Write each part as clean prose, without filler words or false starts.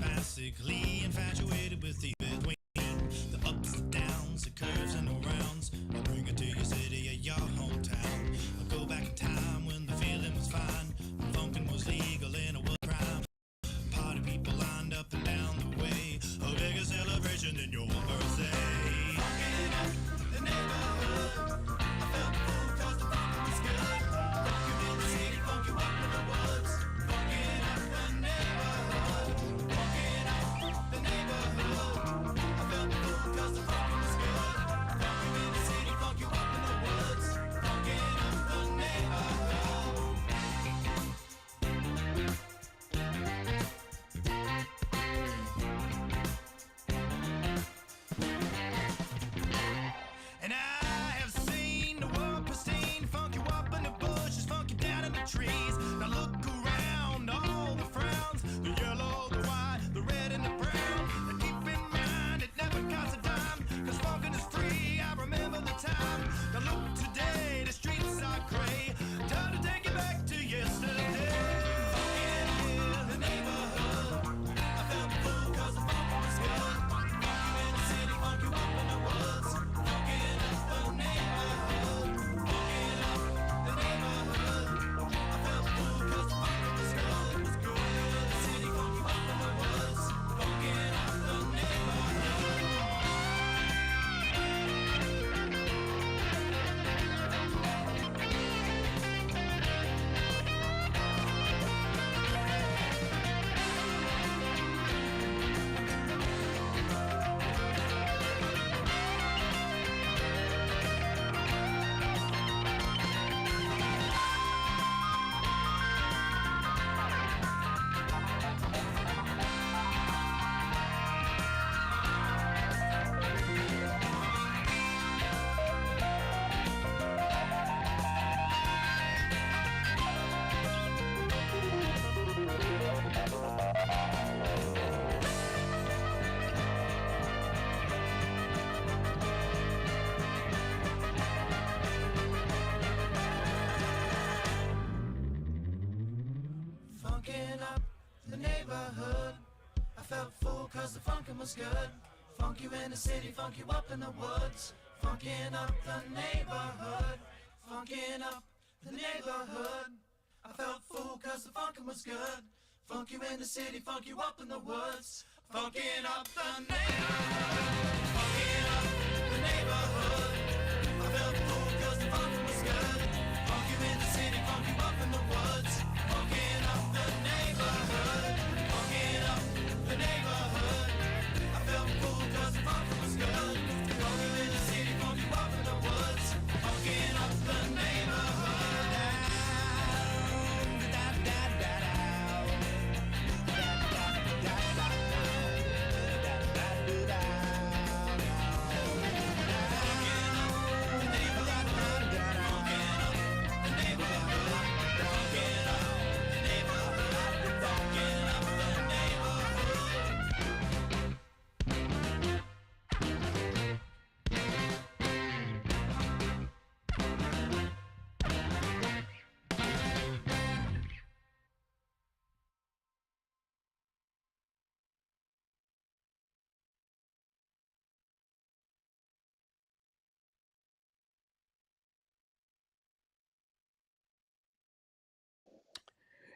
Basically infatuated with the between the ups and downs, the curves and the rounds. I bring it to your city or your hometown. I go back in time when the feeling was fine. Funkin' was legal and it was crime. Party people lined up and down the way. A bigger celebration than your birthday. Funkin' up the neighborhood. I felt the food cause the funk was good. Funk you in the city, funk you up in the woods. Funkin' up the neighborhood. Funkin' up the neighborhood. I felt the food cause the funk was good. Funk you in the city, funk you up in the woods. Funkin' up the neighborhood. And I have seen the world pristine, funk you up in the bushes, funk you down in the trees. Now look around, all the frowns, the yellow, the white, the red and the brown. And keep in mind, it never costs a dime, cause funkin' is free, I remember the time. Now look today, the streets are gray, time to take it back to yesterday. Funkin' in the neighborhood, I felt the food cause the funk was good. Funk you in the city, funk you up in the woods. Funkin' up the neighborhood, funkin' up the neighborhood. I felt the food cause the funk was good. It was good in the city, funk you up in the woods. Funkin' up the neighborhood. Funkin' up the neighborhood. I felt full cause the funkin' was good. Funk you in the city, funk you up in the woods. Funkin' up the neighborhood. Funkin' up the neighborhood. I felt full cause the funkin' was good. Funk you in the city, funk you up in the woods. Funkin' up the neighborhood. Funkin' up the neighborhood. I felt full cause the funkin' was good. Funk you in the city, funk you up in the woods. Funkin' up the neighborhood. Funkin' up the neighborhood. I felt full cause the funkin' was good. Funk you in the city, funk you up in the woods. Funkin' up the neighborhood.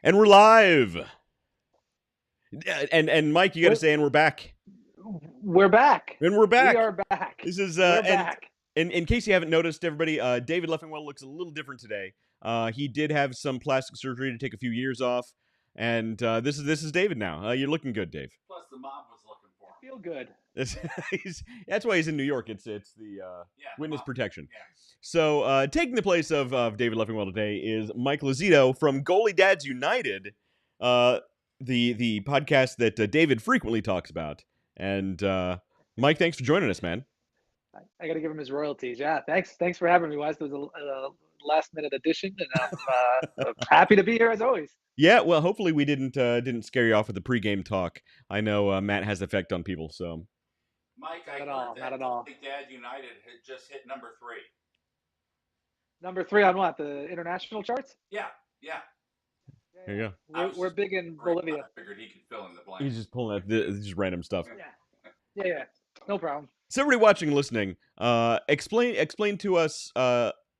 And we're live. And Mike, you got to say, and we're back. We're back. And we're back. We are back. This is We're back. And in case you haven't noticed, everybody, David Leffingwell looks a little different today. He did have some plastic surgery to take a few years off, and this is David now. You're looking good, Dave. Plus, the mob was looking for him. Feel good. That's why he's in New York. It's the witness protection. Yeah. So taking the place of David Leffingwell today is Mike Lozito from Goalie Dads United, the podcast that David frequently talks about. And Mike, thanks for joining us, man. I got to give him his royalties. Yeah, thanks for having me, Wes. It was a last-minute addition, and I'm happy to be here as always. Yeah, well, hopefully we didn't scare you off with the pregame talk. I know Matt has effect on people, so. Mike, I Not heard at all. that Dad United had just hit number 3. Number 3 on what? The international charts? Yeah. Yeah, There you go. We're big in Bolivia. I figured he could fill in the blank. He's just pulling out just random stuff. Yeah. No problem. So everybody watching, listening, explain to us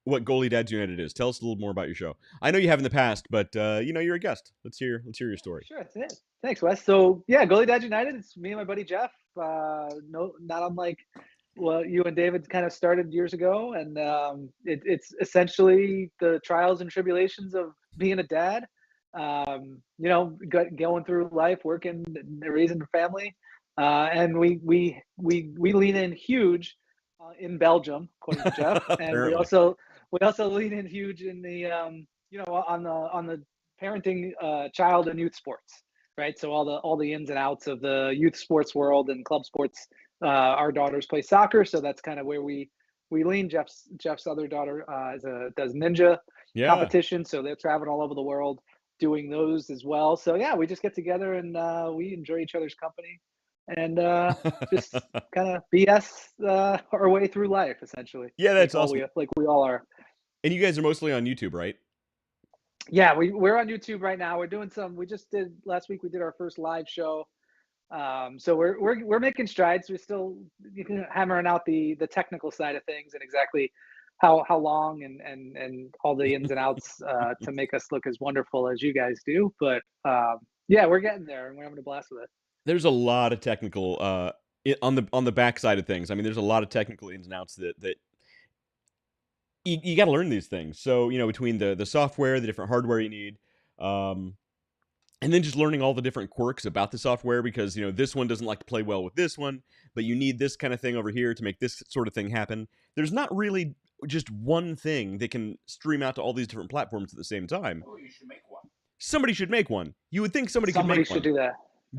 what Goalie Dads United is. Tell us a little more about your show. I know you have in the past, but you're a guest. Let's hear your story. Sure, that's it. Thanks, Wes. So yeah, Goalie Dads United. It's me and my buddy Jeff. No, not unlike what you and David kind of started years ago, and it's essentially the trials and tribulations of being a dad. Going through life, working, raising a family. And we lean in huge in Belgium, according to Jeff, and we also lean in huge in the on the parenting child and youth sports, right? So all the ins and outs of the youth sports world and club sports. Our daughters play soccer, so that's kind of where we lean. Jeff's other daughter does ninja competition, so they're traveling all over the world doing those as well. So yeah, we just get together and we enjoy each other's company. And just kind of BS our way through life, essentially. Yeah, that's awesome. We all are. And you guys are mostly on YouTube, right? Yeah, we're on YouTube right now. We're doing we just did last week. We did our first live show. So we're making strides. We're still hammering out the technical side of things and exactly how long and all the ins and outs to make us look as wonderful as you guys do. But yeah, we're getting there and we're having a blast with it. There's a lot of technical on the back side of things. I mean, there's a lot of technical ins and outs that you got to learn these things. So between the software, the different hardware you need, and then just learning all the different quirks about the software, because this one doesn't like to play well with this one, but you need this kind of thing over here to make this sort of thing happen. There's not really just one thing that can stream out to all these different platforms at the same time. Oh, you should make one. Somebody should make one. You would think somebody should do that.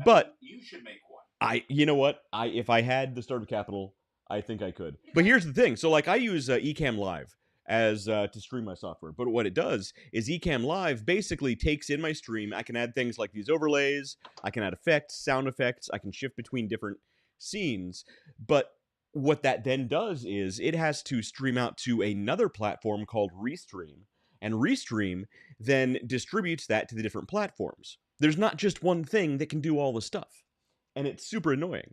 But you should make one. you know what? If I had the startup capital, I think I could. But here's the thing. So like I use Ecamm Live as to stream my software. But what it does is Ecamm Live basically takes in my stream. I can add things like these overlays. I can add effects, sound effects. I can shift between different scenes. But what that then does is it has to stream out to another platform called Restream. And Restream then distributes that to the different platforms. There's not just one thing that can do all the stuff, and it's super annoying.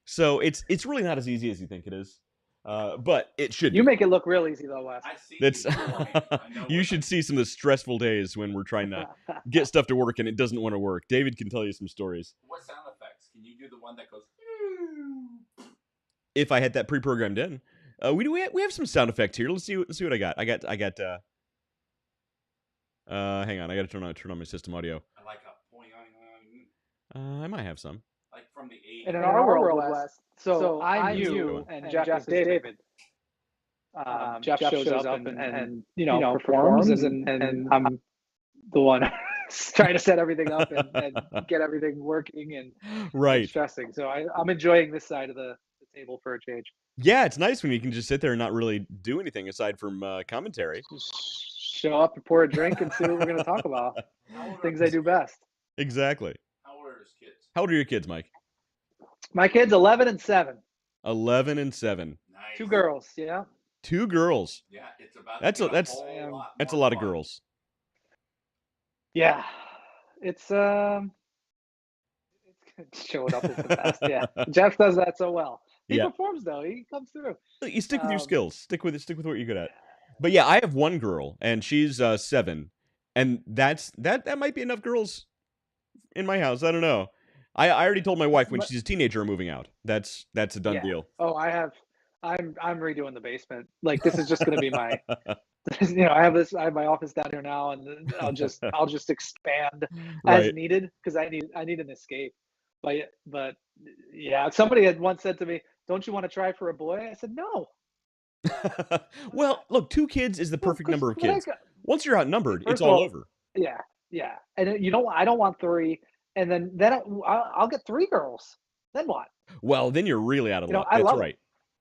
So it's really not as easy as you think it is, but it should. You make it look real easy though, Wes. I see. That's you should see some of the stressful days when we're trying to get stuff to work and it doesn't want to work. David can tell you some stories. What sound effects? Can you do the one that goes? If I had that pre-programmed in, we have some sound effects here. Let's see what I got. I got. Hang on, I got to turn on my system audio. I like a I might have some. Like from the 80s. And in our world, Wes. So I'm you and Jeff is David. Jeff shows up and performs, and I'm the one trying to set everything up and get everything working and stressing. So I'm enjoying this side of the table for a change. Yeah, it's nice when you can just sit there and not really do anything aside from commentary. Just show up and pour a drink and see what we're going to talk about. Things I do best. Exactly. How old are his kids? How old are your kids, Mike? My kids, 11 and 7. 11 and 7. Nice. 2 girls, yeah. 2 girls. Yeah, it's about. That's a lot of girls. Yeah, it's showing up is the best. Yeah, Jeff does that so well. He performs though. He comes through. You stick with your skills. Stick with what you're good at. But yeah, I have one girl, and she's 7, and that might be enough girls in my house. I don't know. I already told my wife when she's a teenager, I'm moving out. That's a done deal. Oh, I'm redoing the basement. Like this is just going to be my. I have my office down here now, and I'll just expand as needed because I need an escape. But yeah, somebody had once said to me, "Don't you want to try for a boy?" I said, "No." Well, look, 2 kids is the perfect number of kids. Once you're outnumbered, it's all over. Yeah, and I don't want 3, and then I'll get 3 girls. Then what? Well, then you're really out of luck. That's right.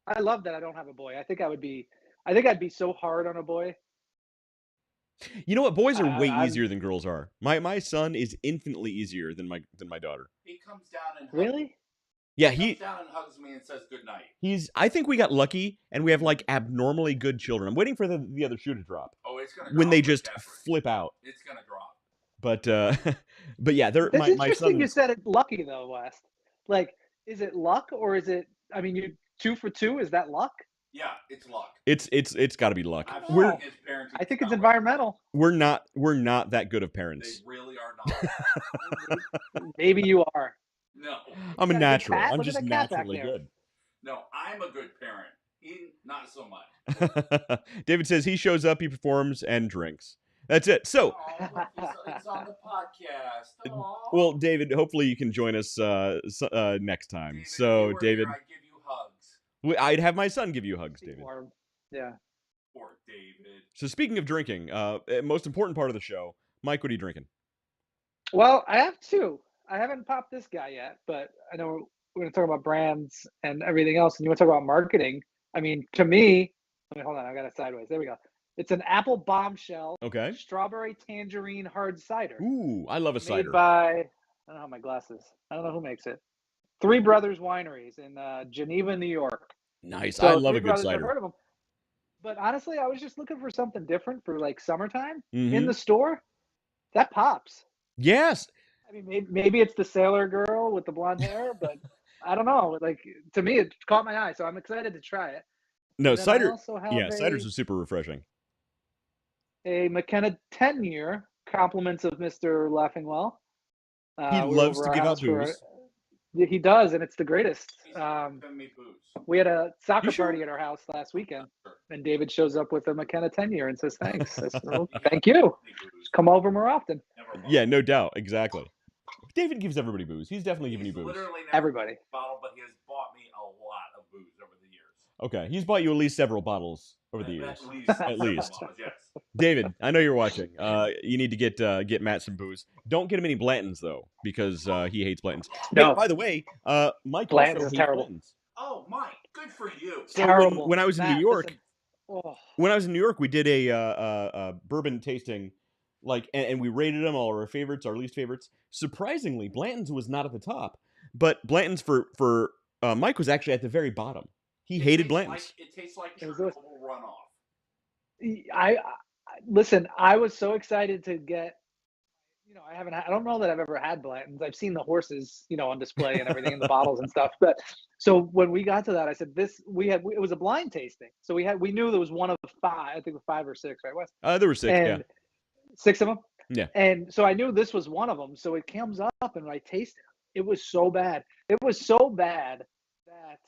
I love that I don't have a boy. I think I'd be so hard on a boy. You know what? Boys are way easier than girls are. My son is infinitely easier than my daughter. He comes down and really. Yeah, he comes down and hugs me and says good night. I think we got lucky, and we have like abnormally good children. I'm waiting for the other shoe to drop. Oh, it's gonna drop when they just flip out. It's gonna drop. But but yeah, That's my interesting. You son's said it lucky though, West. Like, is it luck or is it? I mean, you 2 for 2. Is that luck? Yeah, it's luck. it's got to be luck. I've We're seen his parenting I think it's style. environmental. we're not that good of They parents. really are not. Maybe you are. No, I'm a Got a good natural. cat? I'm Look at just that cat back naturally there. good. no, I'm a good parent. He, not so much. David says he shows up, he performs, and drinks. That's it. So, Oh, look, he's on the podcast. Aw. well, David, hopefully you can join us next time. David, if So, you were David, here, I'd give you hugs. I'd have my son give you hugs, David. Or, yeah. Poor David. So, speaking of drinking, most important part of the show, Mike, what are you drinking? Well, I have 2. I haven't popped this guy yet, but I know we're going to talk about brands and everything else. And you want to talk about marketing? I mean, to me, hold on, I got it sideways. There we go. It's an apple bombshell Okay. strawberry tangerine hard cider. Ooh, I love a Made cider. by, I don't have my glasses. I don't know who makes it. Three Brothers Wineries in Geneva, New York. Nice. So I love Three a good Brothers, I've cider. heard of them. But honestly, I was just looking for something different for like summertime in Mhm. the store. That pops. Yes. I mean, maybe it's the sailor girl with the blonde hair, but I don't know. Like, to me, it caught my eye, so I'm excited to try it. No, And then I cider. also have Yeah, ciders are super refreshing. a McKenna 10-year, compliments of Mr. Laughingwell. He We were loves over to our give out house for booze. he does, and it's the greatest. He's giving me booze. We had a soccer You sure? party at our house last weekend, Sure. and David shows up with a McKenna 10-year and says, thanks. I said, well, He thank gives you. me booze. Come over more often. Never mind. Yeah, no doubt. Exactly. David gives everybody booze. He's definitely giving He's you booze. literally never Everybody. bottle, but he has bought me a lot of booze over the years. Okay, he's bought you at least several bottles over the years. At least. At several least. bottles, yes. David, I know you're watching. You need to get Matt some booze. Don't get him any Blantons though, because he hates Blantons. No. Hey, by the way, Mike Blanton's also is hates terrible. Blantons. Oh, Mike, good for you. So Terrible. when I was in New Matt, York, listen. Oh, when I was in New York, we did a bourbon tasting, and we rated them all our favorites, our least favorites. Surprisingly, Blanton's was not at the top, but Blanton's for Mike was actually at the very bottom. He hated Blanton's. It tastes like It was Chernobyl runoff. I listen. I was so excited to get. I don't know that I've ever had Blanton's. I've seen the horses, on display and everything in the bottles and stuff. But so when we got to that, I said, it was a blind tasting. So we knew there was one of 5. I think 5 or 6, right, Wes? There were 6. And 6 of them. Yeah. And so I knew this was one of them. So it comes up and I tasted it. It was so bad. It was so bad that at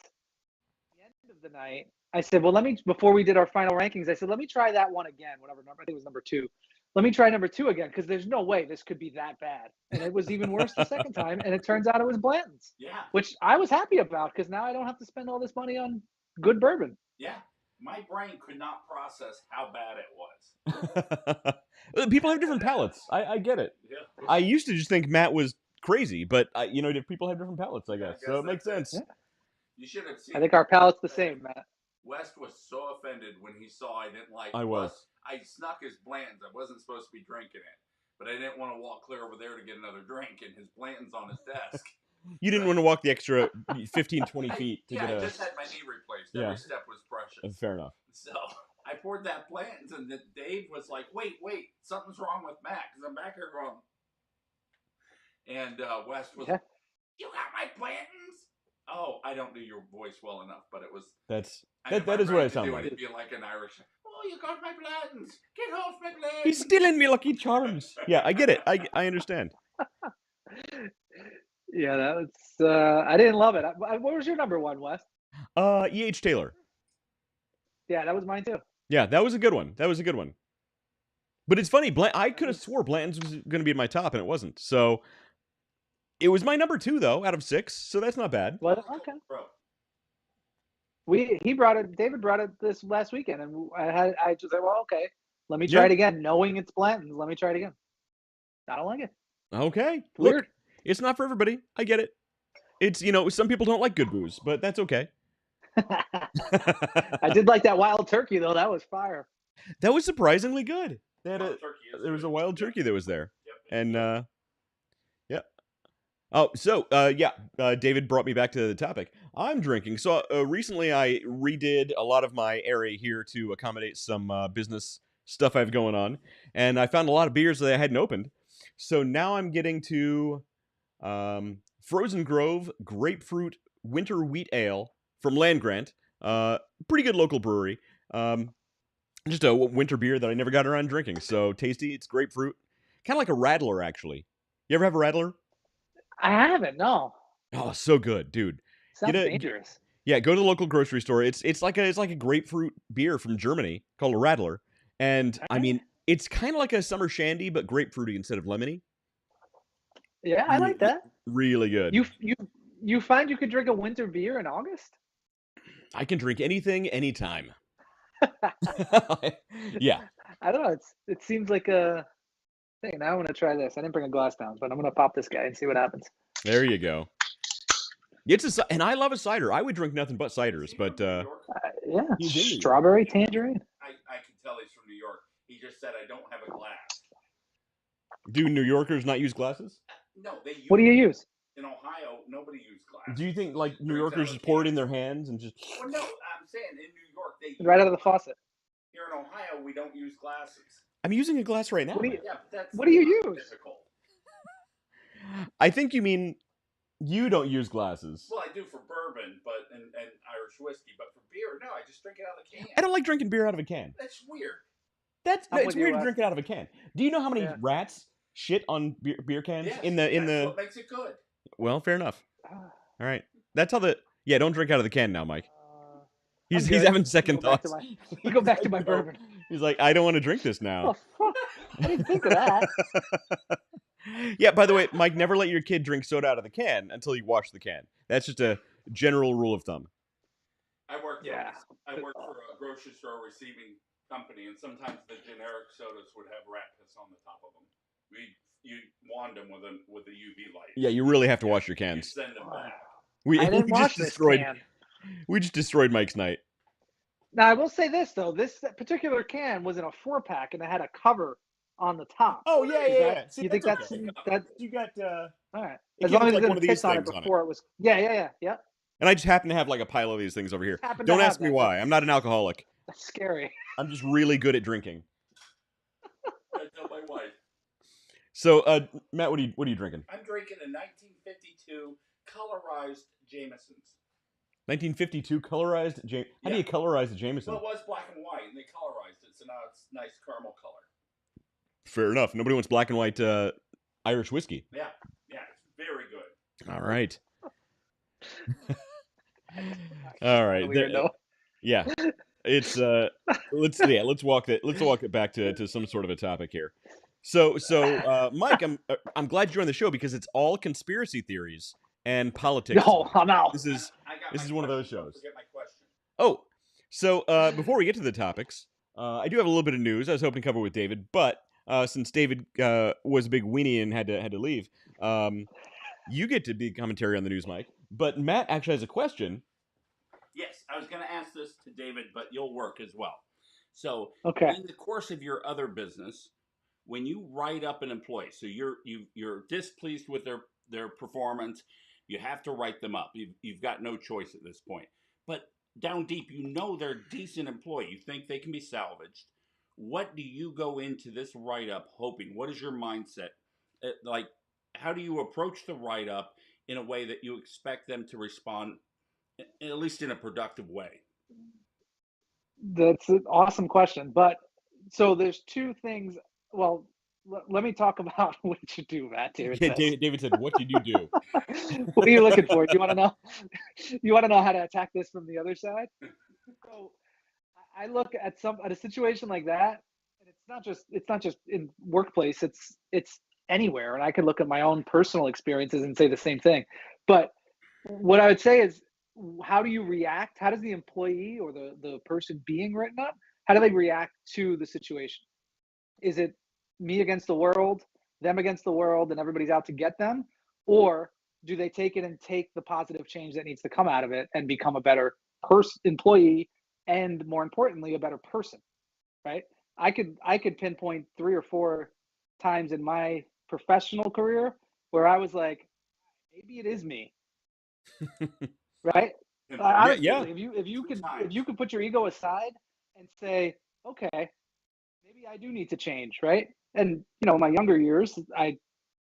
the end of the night, I said, well, before we did our final rankings, I said, let me try that one again, whatever number, I think it was number 2. Let me try number 2 again, because there's no way this could be that bad. And it was even worse the second time, and it turns out it was Blanton's. Yeah. Which I was happy about, because now I don't have to spend all this money on good bourbon. Yeah. My brain could not process how bad it was. People have different palates. I get it. Yeah. I used to just think Matt was crazy, but people have different palates, I guess. I So guess it makes that's sense. Yeah. You should have seen. I think our palate's the same, Matt. West was so offended when he saw I didn't like. I was. Plus, I snuck his Blanton's. I wasn't supposed to be drinking it, but I didn't want to walk clear over there to get another drink, and his Blanton's on his desk. You didn't want to walk the extra 15, 20 feet to I get a. just had my knee replaced. Yeah. Every step was precious. Fair enough. So I poured that Blanton's, and Dave was like, wait, something's wrong with Matt, because I'm back here going. And West was, you got my Blanton's? Oh, I don't do your voice well enough, but it was. That is what I sound like. It'd be like an Irish. Oh, you got my Blanton's! Get off my Blanton's! He's stealing me Lucky Charms. Yeah, I get it. I understand. Yeah, that was. I didn't love it. What was your number 1, Wes? E.H. Taylor. Yeah, that was mine too. Yeah, that was a good one. But it's funny. I could have swore Blanton's was going to be at my top, and it wasn't. So it was my number 2 though, out of 6. So that's not bad. Well, okay. Bro. David brought it this last weekend, and I just said, well, okay, let me try it again, knowing it's Blanton's. Let me try it again. I don't like it. Okay. Weird. Look, it's not for everybody. I get it. It's, some people don't like good booze, but that's okay. I did like that wild turkey though. That was fire. That was surprisingly good. There was Good. a wild turkey that was there. Yep. And yeah. Oh, so David brought me back to the topic. I'm drinking. So recently I redid a lot of my area here to accommodate some business stuff I have going on, and I found a lot of beers that I hadn't opened. So now I'm getting to Frozen Grove Grapefruit Winter Wheat Ale from Land Grant. Pretty good local brewery. Just a winter beer that I never got around drinking. So tasty. It's grapefruit. Kind of like a Rattler, actually. You ever have a Rattler? I haven't. No. Oh, so good, dude. Sounds dangerous. Yeah, go to the local grocery store. It's like a grapefruit beer from Germany called a Rattler, and I mean it's kind of like a summer shandy but grapefruity instead of lemony. Yeah, I like that. Really good. You find you could drink a winter beer in August? I can drink anything, anytime. Yeah. I don't know. It seems like a thing. Now I want to try this. I didn't bring a glass down, but I'm gonna pop this guy and see what happens. There you go. And I love a cider. I would drink nothing but ciders, but yeah, strawberry tangerine. I can tell he's from New York. He just said I don't have a glass. Do New Yorkers not use glasses? No, they use. What do you use? In Ohio, nobody uses glasses. Do you think like New Yorkers just pour it in their hands and just? Well, no, I'm saying in New York they use right out of the faucet. Here in Ohio, we don't use glasses. I'm using a glass right now. What do you use? Difficult. I think you mean you don't use glasses. Well, I do for bourbon, and Irish whiskey, but for beer, no, I just drink it out of the can. I don't like drinking beer out of a can. That's weird. It's weird to drink it out of a can. Do you know how many rats shit on beer cans That's what makes it good. Well, fair enough. All right, that's how don't drink out of the can now, Mike. He's having second thoughts. Go back to my bourbon. He's like, I don't want to drink this now. Oh, fuck. I didn't think of that. Yeah, by the way, Mike, never let your kid drink soda out of the can until you wash the can. That's just a general rule of thumb. I worked for a grocery store receiving company, and sometimes the generic sodas would have rat piss on the top of them. You wand them with a UV light. Yeah, you really have to wash your cans. You send them back. I didn't wash this can. We just destroyed Mike's night. Now, I will say this, though. This particular can was in a 4-pack, and it had a cover on the top. Oh, yeah. See, you think that's... You got... all right. As long as it didn't piss on it before it was... Yeah. And I just happen to have like a pile of these things over here. Don't ask me why. I'm not an alcoholic. That's scary. I'm just really good at drinking. I tell my wife. So, Matt, what are you drinking? I'm drinking a 1952 colorized Jameson's. 1952 colorized Jameson. How do you colorize a Jameson? Well, it was black and white, and they colorized it, so now it's nice caramel color. Fair enough. Nobody wants black and white Irish whiskey. Yeah, it's very good. All right. All right. Yeah. It's let's walk it back to some sort of a topic here. So Mike, I'm glad you're on the show because it's all conspiracy theories and politics. No, I'm out. This is one of those shows. Forget my question. Oh, so before we get to the topics, I do have a little bit of news I was hoping to cover with David, but since David was a big weenie and had to leave, you get to be commentary on the news, Mike. But Matt actually has a question. Yes, I was going to ask this to David, but you'll work as well. So, in the course of your other business, when you write up an employee, so you're displeased with their performance, you have to write them up. You've got no choice at this point. But down deep, you know they're a decent employee. You think they can be salvaged. What do you go into this write-up hoping? What is your mindset? Like, how do you approach the write-up in a way that you expect them to respond, at least in a productive way? That's an awesome question. But so there's two things. Well, let me talk about what you do, Matt. David said, "What did you do?" What are you looking for? You want to know? You want to know how to attack this from the other side? So I look at a situation like that, and it's not just in workplace. It's anywhere, and I could look at my own personal experiences and say the same thing. But what I would say is, how do you react? How does the employee or the person being written up, how do they react to the situation? Is it me against the world, them against the world, and everybody's out to get them? Or do they take it and take the positive change that needs to come out of it and become a better employee, and more importantly, a better person, right? I could pinpoint 3 or 4 times in my professional career where I was like, maybe it is me, right? Honestly, yeah. If you could put your ego aside and say, okay, maybe I do need to change, right? And my younger years, I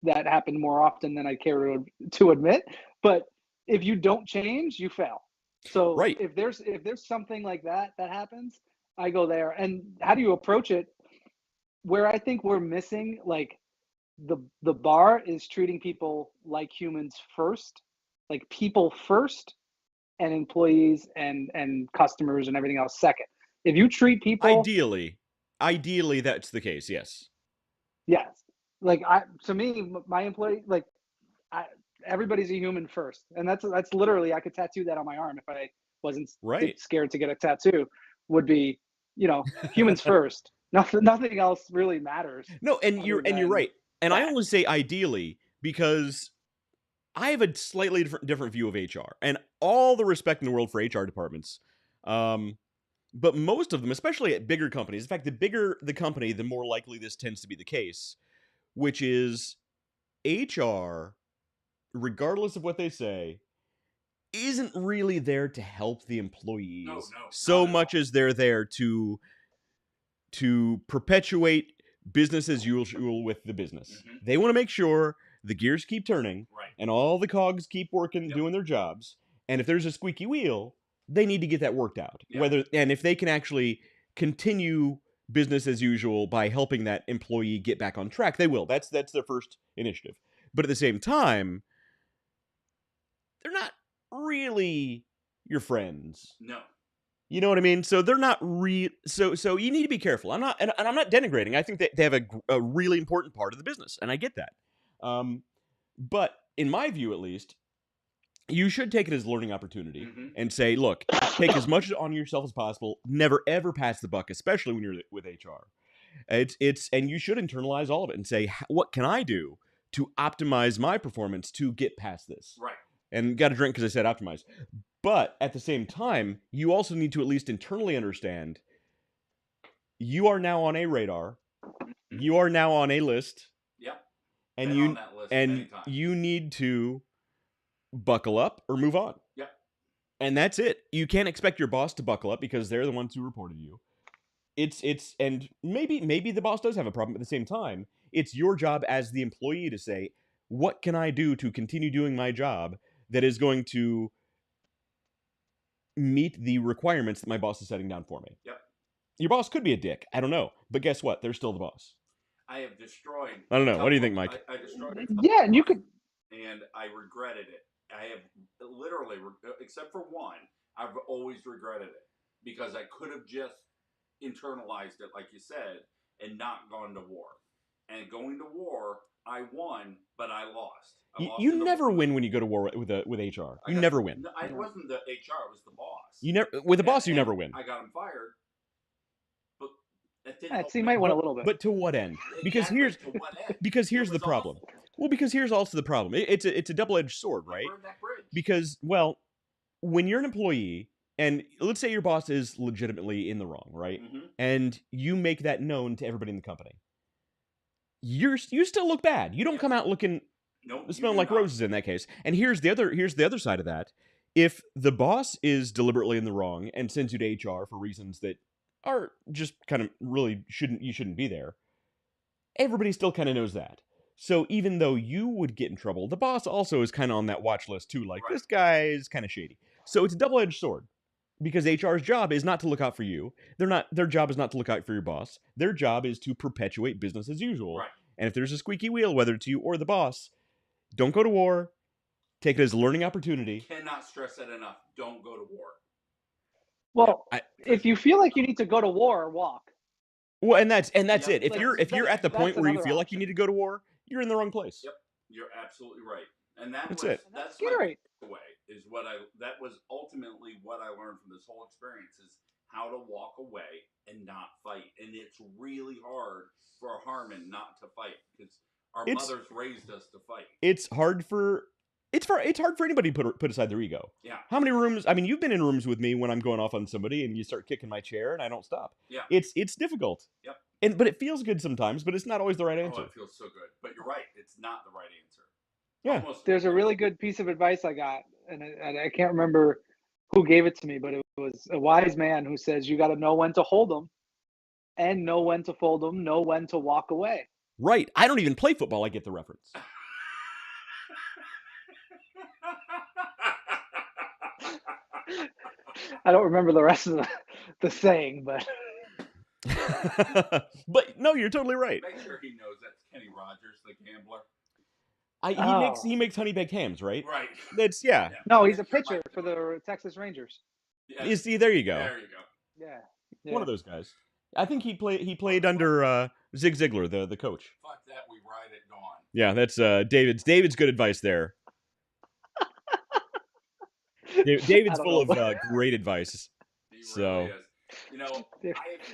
that happen more often than I care to admit. But if you don't change, you fail. So Right. if there's something like that happens, I go there. And how do you approach it? Where I think we're missing, like, the bar is treating people like humans first, like people first, and employees and customers and everything else second. If you treat people Ideally that's the case, yes. yes, like to me, my employee, like, I, everybody's a human first, and that's literally, I could tattoo that on my arm if I wasn't Right. scared to get a tattoo. Would be, humans first. Nothing else really matters. No, and you're right. And I only say ideally because I have a slightly different view of HR, and all the respect in the world for HR departments. But most of them, especially at bigger companies, in fact, the bigger the company, the more likely this tends to be the case, which is HR, regardless of what they say, isn't really there to help the employees so much as they're there to perpetuate business as usual with the business. Mm-hmm. They want to make sure the gears keep turning, right, and all the cogs keep working, doing their jobs. And if there's a squeaky wheel, they need to get that worked out. Yep. And if they can actually continue business as usual by helping that employee get back on track, they will. That's their first initiative. But at the same time, they're not really your friends. No. You know what I mean? So they're not so you need to be careful. I'm not denigrating. I think that they have a really important part of the business, and I get that. But in my view, at least, you should take it as a learning opportunity, mm-hmm, and say, look, take as much on yourself as possible. Never ever pass the buck, especially when you're with HR. And you should internalize all of it and say, what can I do to optimize my performance to get past this? Right. And got a drink because I said optimize. But at the same time, you also need to at least internally understand you are now on a radar. Mm-hmm. You are now on a list. Yep. And been on that list you need to buckle up or move on. Yep. And that's it. You can't expect your boss to buckle up because they're the ones who reported you. It's and maybe the boss does have a problem. At the same time, it's your job as the employee to say, what can I do to continue doing my job that is going to meet the requirements that my boss is setting down for me. Yep. Your boss could be a dick. I don't know. But guess what? They're still the boss. I have destroyed... I don't know. What do you think, Mike? I destroyed it. Yeah, and you could... And I regretted it. I have literally, except for one, I've always regretted it. Because I could have just internalized it, like you said, and not gone to war. And going to war, I won, but I lost. You never win when you go to war with HR. You never win. I wasn't the HR; it was the boss. You never with the boss. You never win. I got him fired, but that didn't. So you might win a little bit. But to what end? Because here's the problem. Awful. Well, because here's also the problem. It's a double-edged sword, right? Burn that bridge. Because when you're an employee, and let's say your boss is legitimately in the wrong, right? Mm-hmm. And you make that known to everybody in the company. You still look bad. You don't come out looking smelling like roses in that case. And here's the other side of that. If the boss is deliberately in the wrong and sends you to HR for reasons that are just kind of really you shouldn't be there, everybody still kind of knows that. So even though you would get in trouble, the boss also is kind of on that watch list too. Like, right, this guy is kind of shady. So it's a double-edged sword. Because HR's job is not to look out for you. Their job is not to look out for your boss. Their job is to perpetuate business as usual. Right. And if there's a squeaky wheel, whether it's you or the boss, don't go to war. Take it as a learning opportunity. Cannot stress that enough. Don't go to war. Well, if you feel like you need to go to war, walk. Well, and that's it. If you're at the point where you feel like you need to go to war, you're in the wrong place. Yep, you're absolutely right. And that's it. That's my takeaway. Is that was ultimately what I learned from this whole experience is how to walk away and not fight. And it's really hard for Harmon not to fight because our mothers raised us to fight. It's hard for anybody to put aside their ego. Yeah. How many rooms? I mean, you've been in rooms with me when I'm going off on somebody and you start kicking my chair and I don't stop. Yeah. It's difficult. Yep. But it feels good sometimes, but it's not always the right answer. Oh, it feels so good. But you're right. It's not the right answer. Yeah. There's a really good piece of advice I got, and I can't remember who gave it to me, but it was a wise man who says you got to know when to hold them and know when to fold them, know when to walk away. Right. I don't even play football. I get the reference. I don't remember the rest of the saying, but But no, you're totally right. Make sure he knows that's Kenny Rogers, the gambler. He makes honey baked hams, right? Right. That's yeah. No, he's Make a sure pitcher Mike for knows. the Texas Rangers. Yeah. You see, there you go. There you go. Yeah. One of those guys. I think he played under Zig Ziglar, the coach. Fuck that, we ride at dawn. Yeah, that's David's good advice there. David's full of great advice. He So really is. You know,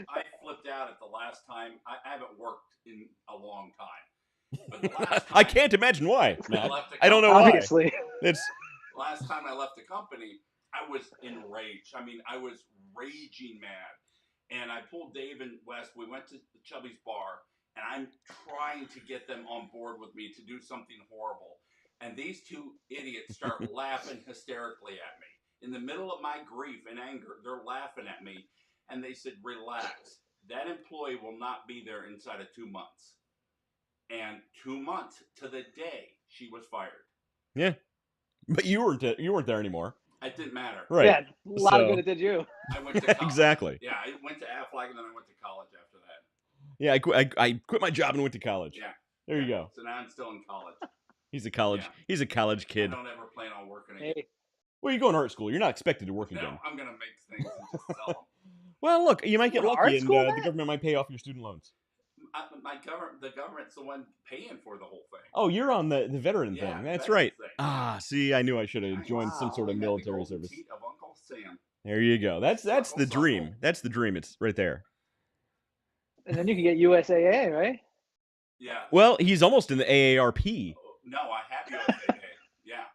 I flipped out at the last time. I haven't worked in a long time. But the last time I can't imagine why, Matt. left the I don't know Obviously. why. It's last time I left the company, I was enraged. I mean, I was raging mad. And I pulled Dave and Wes. We went to the Chubby's bar, and I'm trying to get them on board with me to do something horrible. And these two idiots start laughing hysterically at me. In the middle of my grief and anger, they're laughing at me. And they said, relax. That employee will not be there inside of 2 months. And 2 months to the day, she was fired. yeah, but you weren't there anymore. It didn't matter. Right. Yeah, a lot of good it did you. I went to college. Exactly. Yeah, I went to Aflac and then I went to college after that. Yeah, I quit my job and went to college. Yeah. There you go. So now I'm still in college. He's a college kid. I don't ever plan on working again. Hey, Well, you go in art school. You're not expected to work No, again. I'm gonna make things and just sell them. Well, look, you might get Art lucky, and school, the Matt? government might pay off your student loans. The government's the one paying for the whole thing. Oh, you're on the veteran Yeah, thing. That's veteran right. thing. Ah, see, I knew I should have joined some Wow. sort of We got the military golden service. teat of Uncle Sam. There you go. That's the Suckle, dream. suckle. That's the dream. It's right there. and then you can get USAA, right? Yeah. Well, he's almost in the AARP. No, I have USAA. Yeah.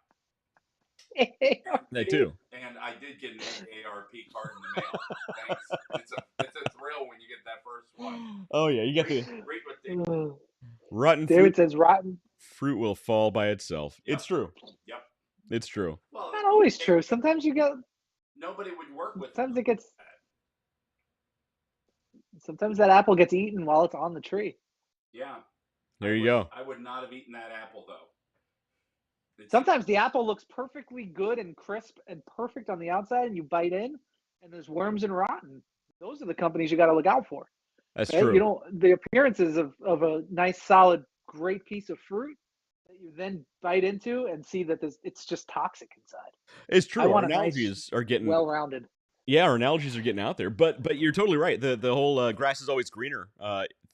That too. And I did get an AARP card in the mail. Thanks. It's a thrill when you get that first one. Oh yeah, you get the Read what they rotten David fruit. says rotten. Fruit will fall by itself. Yep. It's true. Yep. It's true. Well, Not always true. Sometimes you get. nobody would work with Sometimes them. it gets. Sometimes that apple gets eaten while it's on the tree. Yeah. There you go. I would not have eaten that apple though. Sometimes the apple looks perfectly good and crisp and perfect on the outside, and you bite in, and there's worms and rotten. Those are the companies you got to look out for. That's Right? true. You don't the appearances of a nice, solid, great piece of fruit that you then bite into and see that it's just toxic inside. It's true. I Our want a nice, analogies are getting well-rounded. yeah, our analogies are getting out there. But you're totally right. The whole grass is always greener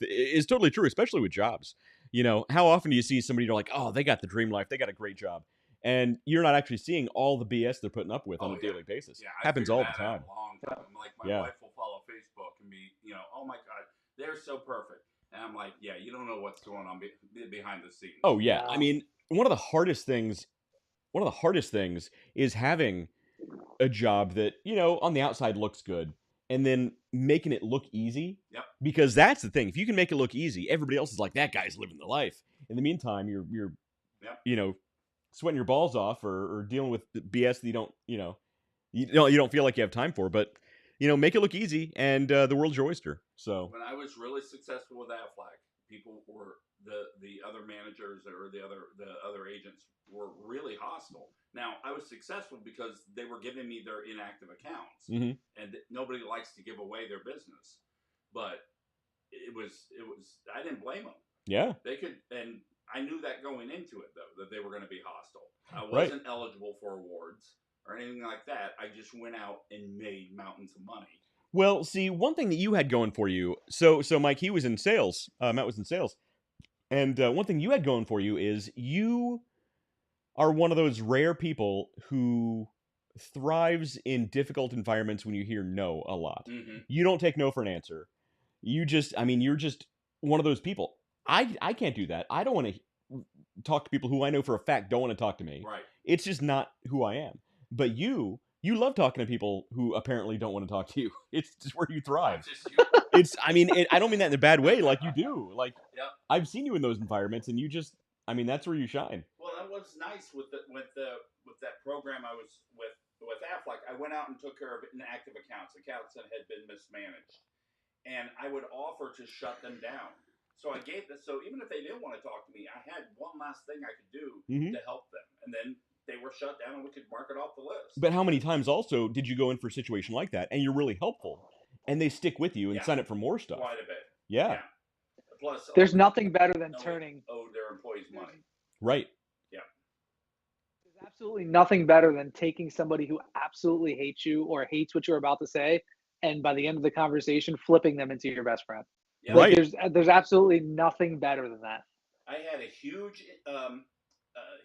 is totally true, especially with jobs. You know, how often do you see somebody you're like, oh, they got the dream life, they got a great job, and you're not actually seeing all the BS they're putting up with on a daily basis. Yeah, Happens all the figured that out time. a long time. Like my Yeah. wife will follow Facebook and be, oh my God, they're so perfect. And I'm like, yeah, you don't know what's going on behind the scenes. Oh yeah. Wow. I mean, one of the hardest things is having a job that, on the outside looks good and then making it look easy. Yep. Because that's the thing. If you can make it look easy, everybody else is like, that guy's living the life. In the meantime, you're Yep. sweating your balls off or dealing with BS that you don't feel like you have time for, but make it look easy and the world's your oyster. So When I was really successful with Aflac, people were the other managers or the other agents were really hostile. Now I was successful because they were giving me their inactive accounts, Mhm. and nobody likes to give away their business. But it was I didn't blame them. yeah. They could, and I knew that going into it though that they were going to be hostile. I Right. wasn't eligible for awards or anything like that. I just went out and made mountains of money. Well, see, one thing that you had going for you, so Mike, he was in sales. Matt was in sales, and one thing you had going for you is you are one of those rare people who thrives in difficult environments when you hear no a lot. Mm-hmm. You don't take no for an answer. You're just one of those people. I can't do that. I don't want to talk to people who I know for a fact don't want to talk to me. Right. It's just not who I am. But you love talking to people who apparently don't want to talk to you. It's just where you thrive. Just you. I don't mean that in a bad way. Like you do. Like Yep. I've seen you in those environments, and that's where you shine. Well, that was nice with that program I was with Aflac. I went out and took care of inactive accounts that had been mismanaged, and I would offer to shut them down. So I gave this. So even if they didn't want to talk to me, I had one last thing I could do Mhm. to help them, and then they were shut down and we could mark it off the list. But how many times also did you go in for a situation like that and you're really helpful and they stick with you and Yeah. sign up for more stuff? Quite a bit. Yeah. Plus, There's nothing better than nobody turning. owed their employees money. Right. There's absolutely nothing better than taking somebody who absolutely hates you or hates what you're about to say, and by the end of the conversation, flipping them into your best friend. Yeah. Right. There's absolutely nothing better than that. I had a huge.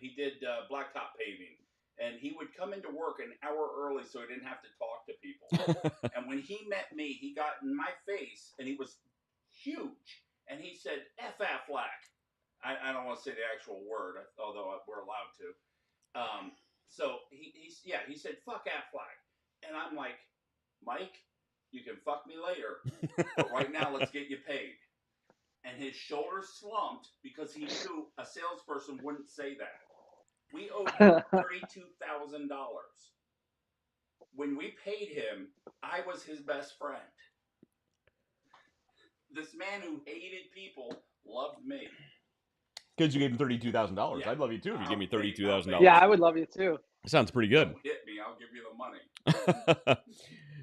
He did blacktop paving, and he would come into work an hour early so he didn't have to talk to people. And when he met me, he got in my face, and he was huge, and he said, "F Aflac." I don't want to say the actual word, although we're allowed to. So he said, "Fuck Aflac," and I'm like, "Mike, you can fuck me later, but right now let's get you paid." And his shoulders slumped because he knew a salesperson wouldn't say that. We owed him $32,000. When we paid him, I was his best friend. This man who hated people loved me. Because you gave him $32,000. Yeah. I'd love you too if you gave me $32,000. Yeah, I would love you too. Sounds pretty good. Don't hit me, I'll give you the money.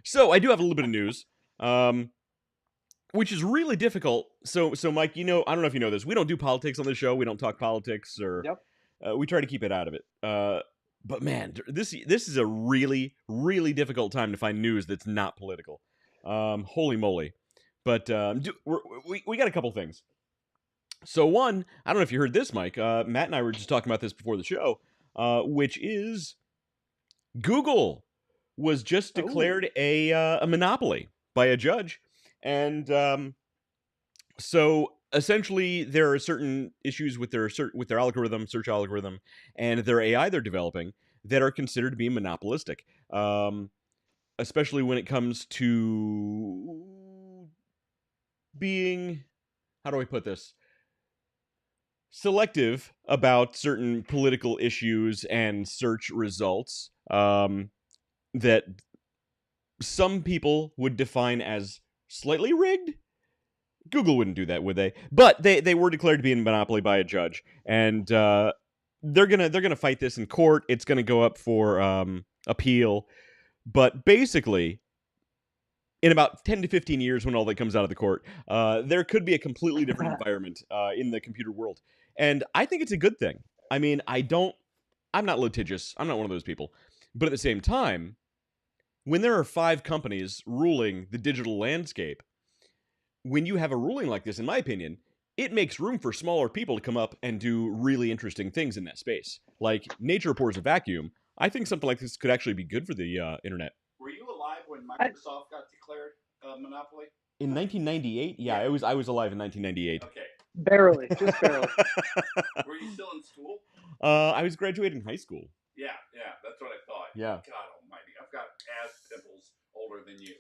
So I do have a little bit of news, which is really difficult. So Mike, I don't know if you know this. We don't do politics on the show. We don't talk politics, or we try to keep it out of it. But man, this is a really, really difficult time to find news that's not political. Holy moly! But we got a couple things. So one, I don't know if you heard this, Mike. Matt and I were just talking about this before the show, which is Google was just declared a monopoly by a judge. And so essentially there are certain issues with their algorithm, search algorithm, and their AI they're developing that are considered to be monopolistic, especially when it comes to being, how do I put this? Selective about certain political issues and search results that some people would define as slightly rigged. Google wouldn't do that, would they? But they were declared to be a monopoly by a judge, and they're gonna fight this in court. It's gonna go up for appeal, but basically, in about 10 to 15 years, when all that comes out of the court, there could be a completely different environment in the computer world. And I think it's a good thing. I mean, I'm not litigious. I'm not one of those people. But at the same time, when there are 5 companies ruling the digital landscape, when you have a ruling like this, in my opinion, it makes room for smaller people to come up and do really interesting things in that space. Like, nature pours a vacuum. I think something like this could actually be good for the internet. Were you alive when Microsoft got declared a monopoly? In 1998? Yeah, I was alive in 1998. Okay. Barely, just barely. Were you still in school? I was graduating high school. Yeah, that's what I thought. Yeah. God almighty, I've got ass pimples older than you.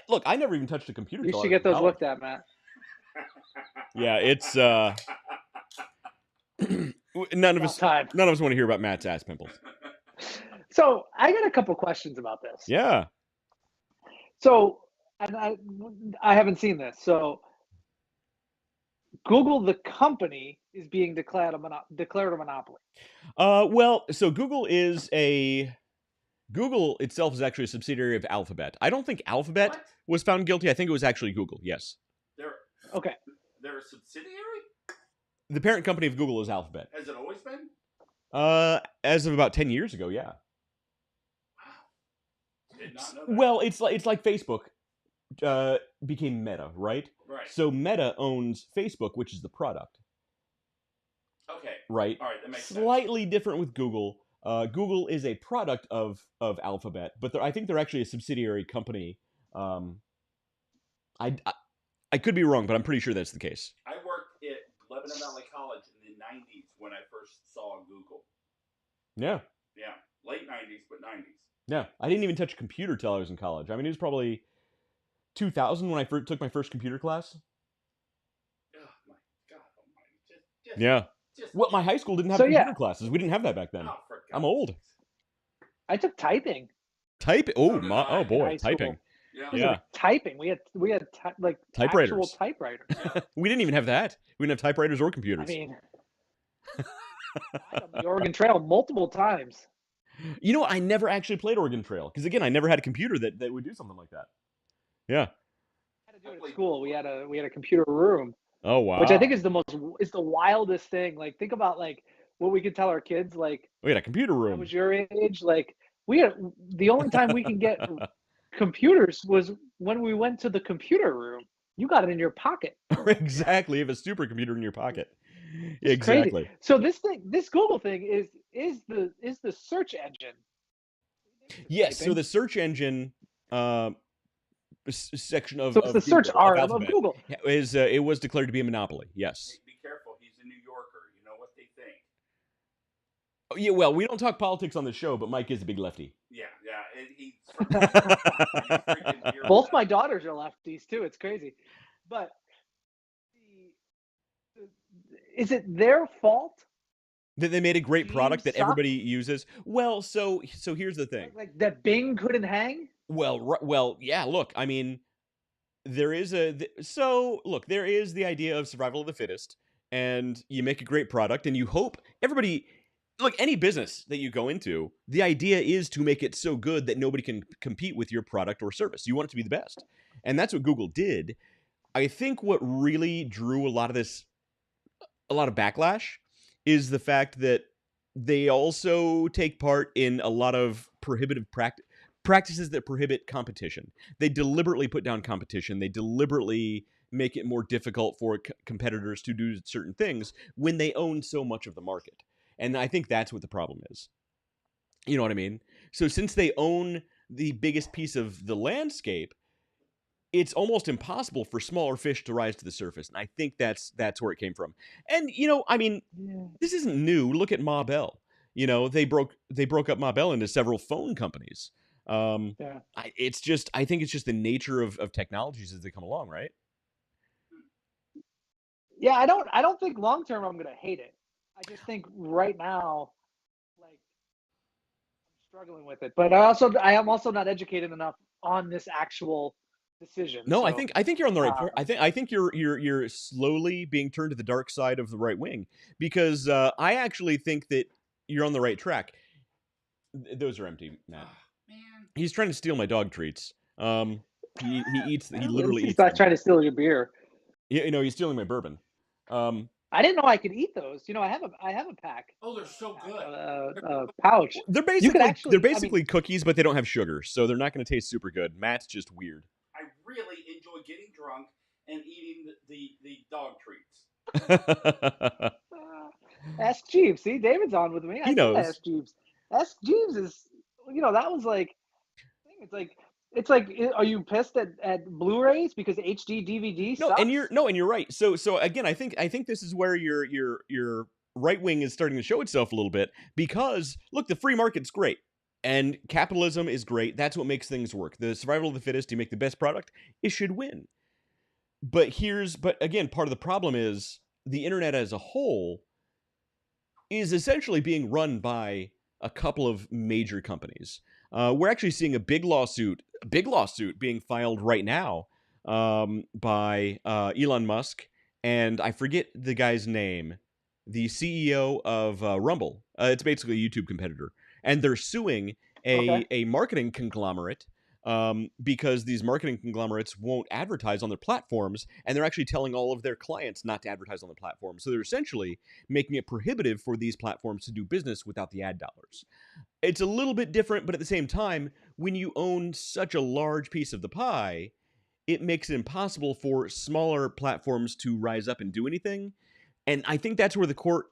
Look, I never even touched a computer. You should get those looked at, Matt. Yeah, it's none of us want to hear about Matt's ass pimples. So I got a couple questions about this. Yeah. So, and I haven't seen this. So, Google, the company, is being declared a monopoly. Well, so Google itself is actually a subsidiary of Alphabet. I don't think Alphabet was found guilty. I think it was actually Google. Yes. They're a subsidiary? The parent company of Google is Alphabet. Has it always been? As of about 10 years ago, yeah. Wow. Did not know that. Well, it's like Facebook became Meta, right? Right. So Meta owns Facebook, which is the product. Okay. Right. All right, that makes Slightly different with Google. Google is a product of Alphabet, but I think they're actually a subsidiary company. I could be wrong, but I'm pretty sure that's the case. I worked at Lebanon Valley College in the 90s when I first saw Google. Yeah. Yeah, late 90s, but 90s. Yeah, I didn't even touch a computer till I was in college. I mean, it was probably 2000 when I took my first computer class. Oh my God almighty. Yeah. Well, my high school didn't have computer classes. We didn't have that back then. Oh, I'm old. I took typing. Oh boy, typing. Yeah. Typing. We had typewriters. Actual typewriters. We didn't even have that. We didn't have typewriters or computers. I mean, I on the Oregon Trail multiple times. You know what? I never actually played Oregon Trail because again, I never had a computer that would do something like that. Yeah. Had to do it at school. We had a computer room, Oh which I think wow. is the wildest thing. Like think about like what we could tell our kids. Like We had a computer when I room. was your age, like we had the only time we can get computers was when we went to the computer room. You got it in your pocket. Exactly. You have a supercomputer in your pocket. It's crazy. Exactly. So this Google thing is the search engine. Yes. So Typing. the search engine section of So it's the Google, search arm of Alphabet, Google. is it was declared to be a monopoly. Yes. Hey, be careful. He's a New Yorker. You know what they think. Oh, yeah. Well, we don't talk politics on the show, but Mike is a big lefty. Yeah. He's Both my daughters are lefties too. It's crazy, but is it their fault that they made a great product that sucked? Everybody uses? Well, so here's the thing. Like that Bing couldn't hang? Well, yeah. Look, I mean, there is there is the idea of survival of the fittest, and you make a great product, and you hope everybody. Look, any business that you go into, the idea is to make it so good that nobody can compete with your product or service. You want it to be the best, and that's what Google did. I think what really drew a lot of backlash is the fact that they also take part in a lot of prohibitive practices that prohibit competition. They deliberately put down competition. They deliberately make it more difficult for competitors to do certain things when they own so much of the market. And I think that's what the problem is. You know what I mean? So since they own the biggest piece of the landscape, it's almost impossible for smaller fish to rise to the surface. And I think that's where it came from. And, I mean, This isn't new. Look at Ma Bell. They broke up Ma Bell into several phone companies. I think it's just the nature of technologies as they come along, right? Yeah, I don't think long term I'm gonna hate it. I just think right now, like I'm struggling with it. But I am also not educated enough on this actual decision. No, so, I think you're on the right point. I think you're slowly being turned to the dark side of the right wing because I actually think that you're on the right track. Those are empty, Matt. Man. He's trying to steal my dog treats. He literally eats. He's not trying to steal your beer. Yeah, he's stealing my bourbon. I didn't know I could eat those. I have a pack. Oh, they're so good. Pouch. They're basically cookies, but they don't have sugar, so they're not going to taste super good. Matt's just weird. I really enjoy getting drunk and eating the dog treats. Ask Jeeves. See, David's on with me. He knows. Ask Jeeves. Ask Jeeves is, that was like, it's like, are you pissed at Blu-rays because HD DVD sucks? And you're right. So again, I think this is where your right wing is starting to show itself a little bit because look, the free market's great. And capitalism is great. That's what makes things work. The survival of the fittest, you make the best product, it should win. But again, part of the problem is the internet as a whole is essentially being run by a couple of major companies. We're actually seeing a big lawsuit being filed right now by Elon Musk, and I forget the guy's name, the CEO of Rumble. It's basically a YouTube competitor. And they're suing a marketing conglomerate because these marketing conglomerates won't advertise on their platforms, and they're actually telling all of their clients not to advertise on the platform. So they're essentially making it prohibitive for these platforms to do business without the ad dollars. It's a little bit different, but at the same time, when you own such a large piece of the pie, it makes it impossible for smaller platforms to rise up and do anything. And I think that's where the court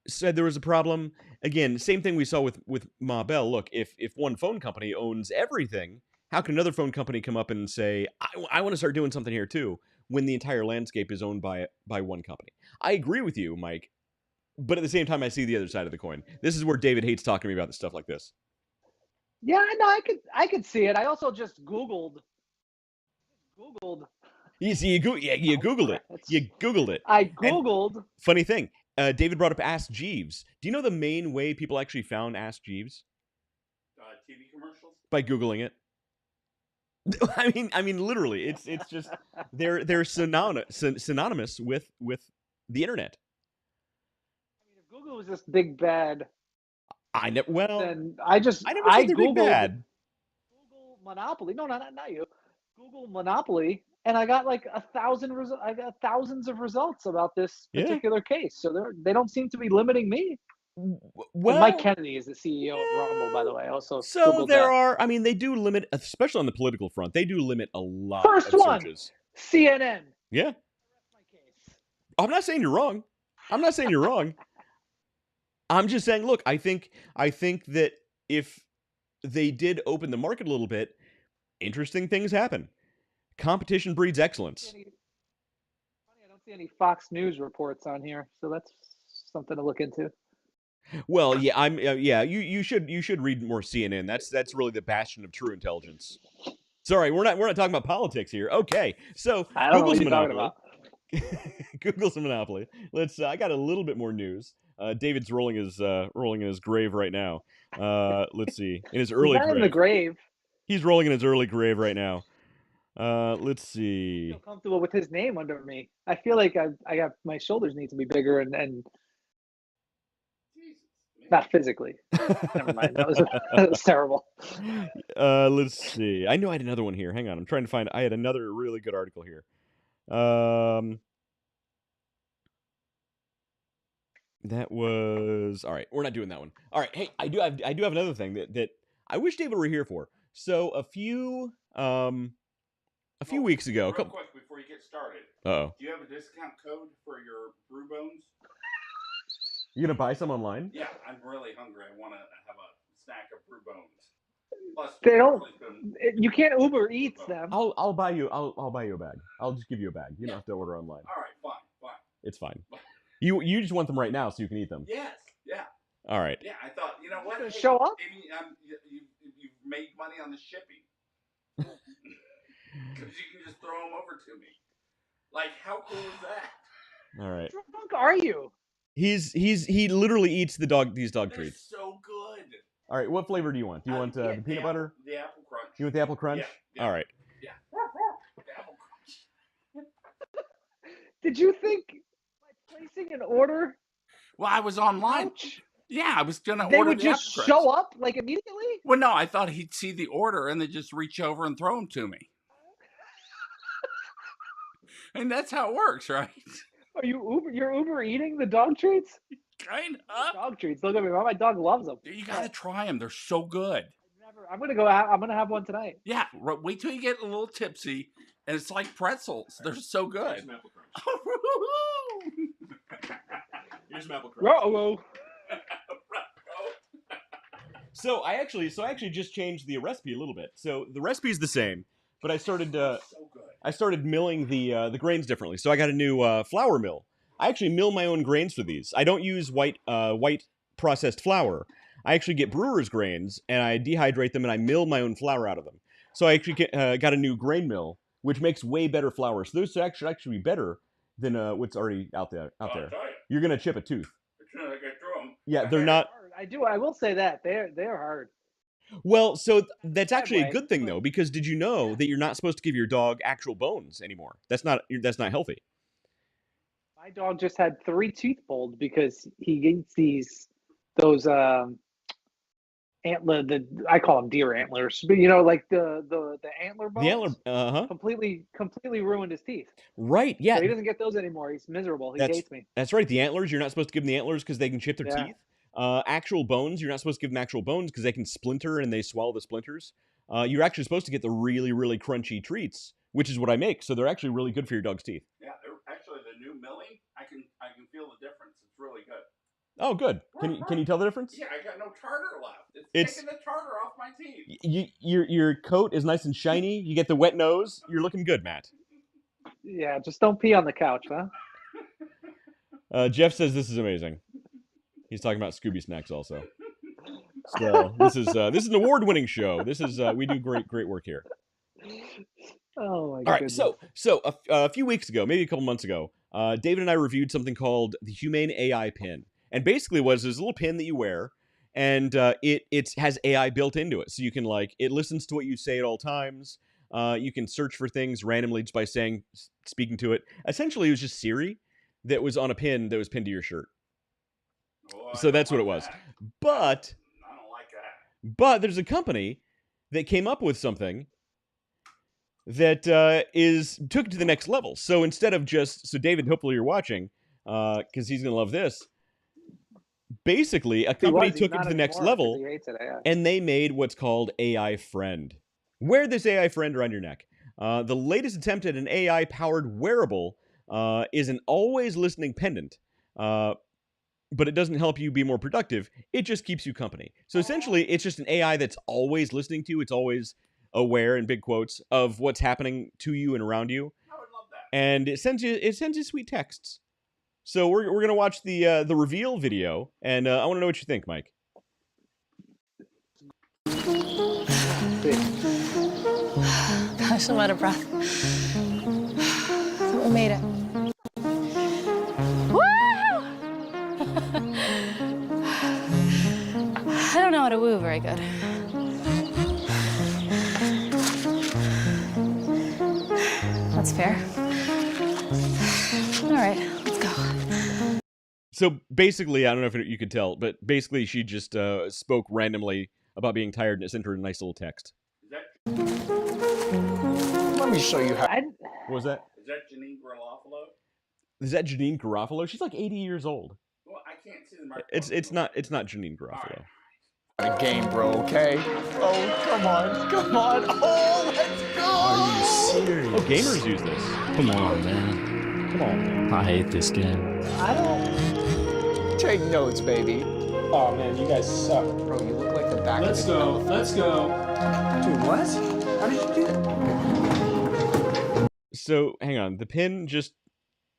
said there was a problem. Again, same thing we saw with Ma Bell. Look, if one phone company owns everything, how can another phone company come up and say, I want to start doing something here too, when the entire landscape is owned by one company? I agree with you, Mike, but at the same time, I see the other side of the coin. This is where David hates talking to me about stuff like this. Yeah, no, I could see it. I also just Googled. You see, you Googled it. You Googled it. I Googled. And funny thing, David brought up Ask Jeeves. Do you know the main way people actually found Ask Jeeves? TV commercials? By Googling it. I mean, literally, it's just they're synonymous with the internet. I mean, if Google was this big bad I never. Well, And I never said they're big bad. Google Monopoly. No, not you. Google Monopoly, and I got like 1,000 results. I got thousands of results about this Yeah. particular case. So they don't seem to be limiting me. Well, And Mike Kennedy is the CEO of Rumble, by the way. Also, so Googled there that. are. I mean, they do limit, especially on the political front. They do limit a lot First of one, searches. CNN. Yeah. My case. I'm not saying you're wrong. I'm not saying you're wrong. I'm just saying, look, I think that if they did open the market a little bit, interesting things happen. Competition breeds excellence. Funny, I don't see any Fox News reports on here, so that's something to look into. Well, yeah, I'm. Yeah, you should read more CNN. That's really the bastion of true intelligence. Sorry, we're not talking about politics here. Okay, so I don't know what Google's you're talking monopoly. about. Google's a monopoly. Let's. I got a little bit more news. David's rolling in his grave right now. Let's see, in his early He's not grave. in the grave. He's rolling in his early grave right now. Let's see. I feel comfortable with his name under me. I feel like I got my shoulders need to be bigger and not physically. Never mind. That was terrible. Let's see. I know I had another one here. Hang on. I'm trying to find. I had another really good article here. That was all right. We're not doing that one. All right. Hey, I do have another thing that I wish David were here for. So a few weeks ago. Real quick before you get started. Oh. Do you have a discount code for your brew bones? You gonna buy some online? Yeah, I'm really hungry. I want to have a snack of brew bones. Plus, They don't. You can't Uber Eats them. I'll buy you. I'll buy you a bag. I'll just give you a bag. You don't have to order online. All right, fine. It's fine. You just want them right now so you can eat them. Yes. Yeah. All right. Yeah, I thought, you know what? Hey, show up. Maybe you've made money on the shipping because you can just throw them over to me. Like, how cool is that? All right. How drunk are you? He literally eats these dog They're treats. so good. All right, what flavor do you want? Do you want the peanut butter? The apple crunch. You want the apple crunch? Yeah. All right. Yeah. The apple crunch. Did you think by placing an order? Well, I was online. Ouch, Yeah, I was gonna they order would the just apple crunch. show up like immediately? Well, no, I thought he'd see the order and then just reach over and throw them to me. And that's how it works, right? Are you're Uber eating the dog treats? Kind of. Dog treats. Look at me. My dog loves them. You gotta try them. They're so good. I'm gonna have one tonight. Yeah, wait till you get a little tipsy, and it's like pretzels. They're so good. Here's some apple crunch. Here's some apple crunch. Uh-oh. So I actually just changed the recipe a little bit. So the recipe is the same, but I started milling the grains differently. So I got a new flour mill. I actually mill my own grains for these. I don't use white processed flour. I actually get brewer's grains and I dehydrate them and I mill my own flour out of them. So I actually got a new grain mill, which makes way better flour. So those actually be better than what's already out there. You're gonna chip a tooth. Yeah, they're not. I will say that they're hard. Well, so that's actually a good thing though, because did you know that you're not supposed to give your dog actual bones anymore? That's not healthy. My dog just had 3 teeth pulled because he eats those antler. I call them deer antlers, but like the antler bones. The antler, completely ruined his teeth. Right? Yeah. So he doesn't get those anymore. He's miserable. He hates me. That's right. The antlers, you're not supposed to give them the antlers because they can chip their teeth. Actual bones, you're not supposed to give them actual bones because they can splinter and they swallow the splinters. You're actually supposed to get the really, really crunchy treats, which is what I make. So they're actually really good for your dog's teeth. Yeah, actually the new milling, I can feel the difference. It's really good. Oh, good. Can you tell the difference? Yeah, I got no tartar left. It's taking the tartar off my teeth. Your coat is nice and shiny. You get the wet nose. You're looking good, Matt. Yeah, just don't pee on the couch, huh? Jeff says this is amazing. He's talking about Scooby snacks also. So this is an award-winning show. This is we do great work here. Oh my goodness. All right, so a few weeks ago, maybe a couple months ago, David and I reviewed something called the Humane AI Pin, and basically there's a little pin that you wear, and it has AI built into it, so you can it listens to what you say at all times. You can search for things randomly just by speaking to it. Essentially, it was just Siri that was on a pin that was pinned to your shirt. So that's what it was. But But there's a company that came up with something that took it to the next level. So instead of so David, hopefully you're watching, because he's gonna love this. Basically, a company He's took it not to the next anymore 'cause level, he hates it, yeah. and they made what's called AI Friend. Wear this AI Friend around your neck. The latest attempt at an AI-powered wearable is an always listening pendant. But it doesn't help you be more productive. It just keeps you company. So essentially, it's just an AI that's always listening to you. It's always aware, in big quotes, of what's happening to you and around you. I would love that. And it sends you sweet texts. So we're gonna watch the reveal video, and I want to know what you think, Mike. Gosh, I'm out of breath. So we made it. Woo! I don't know how to woo very good. That's fair. All right, let's go. So basically, I don't know if you could tell, but basically she just spoke randomly about being tired and it sent her a nice little text. Let me show you how. What was that? Is that Janine Garofalo? Is that Janine Garofalo? She's like 80 years old. Well, I can't see the microphone. It's not Janine Garofalo. The game, bro, okay? Oh, come on. Oh, let's go! Are you serious? Oh, gamers use this. Come on, man. Come on, man. I hate this game. I don't. Take notes, baby. Oh man, you guys suck. Bro, you look like the back Let's of the go. Let's go. Dude, what? How did you do that? So, hang on. The pin just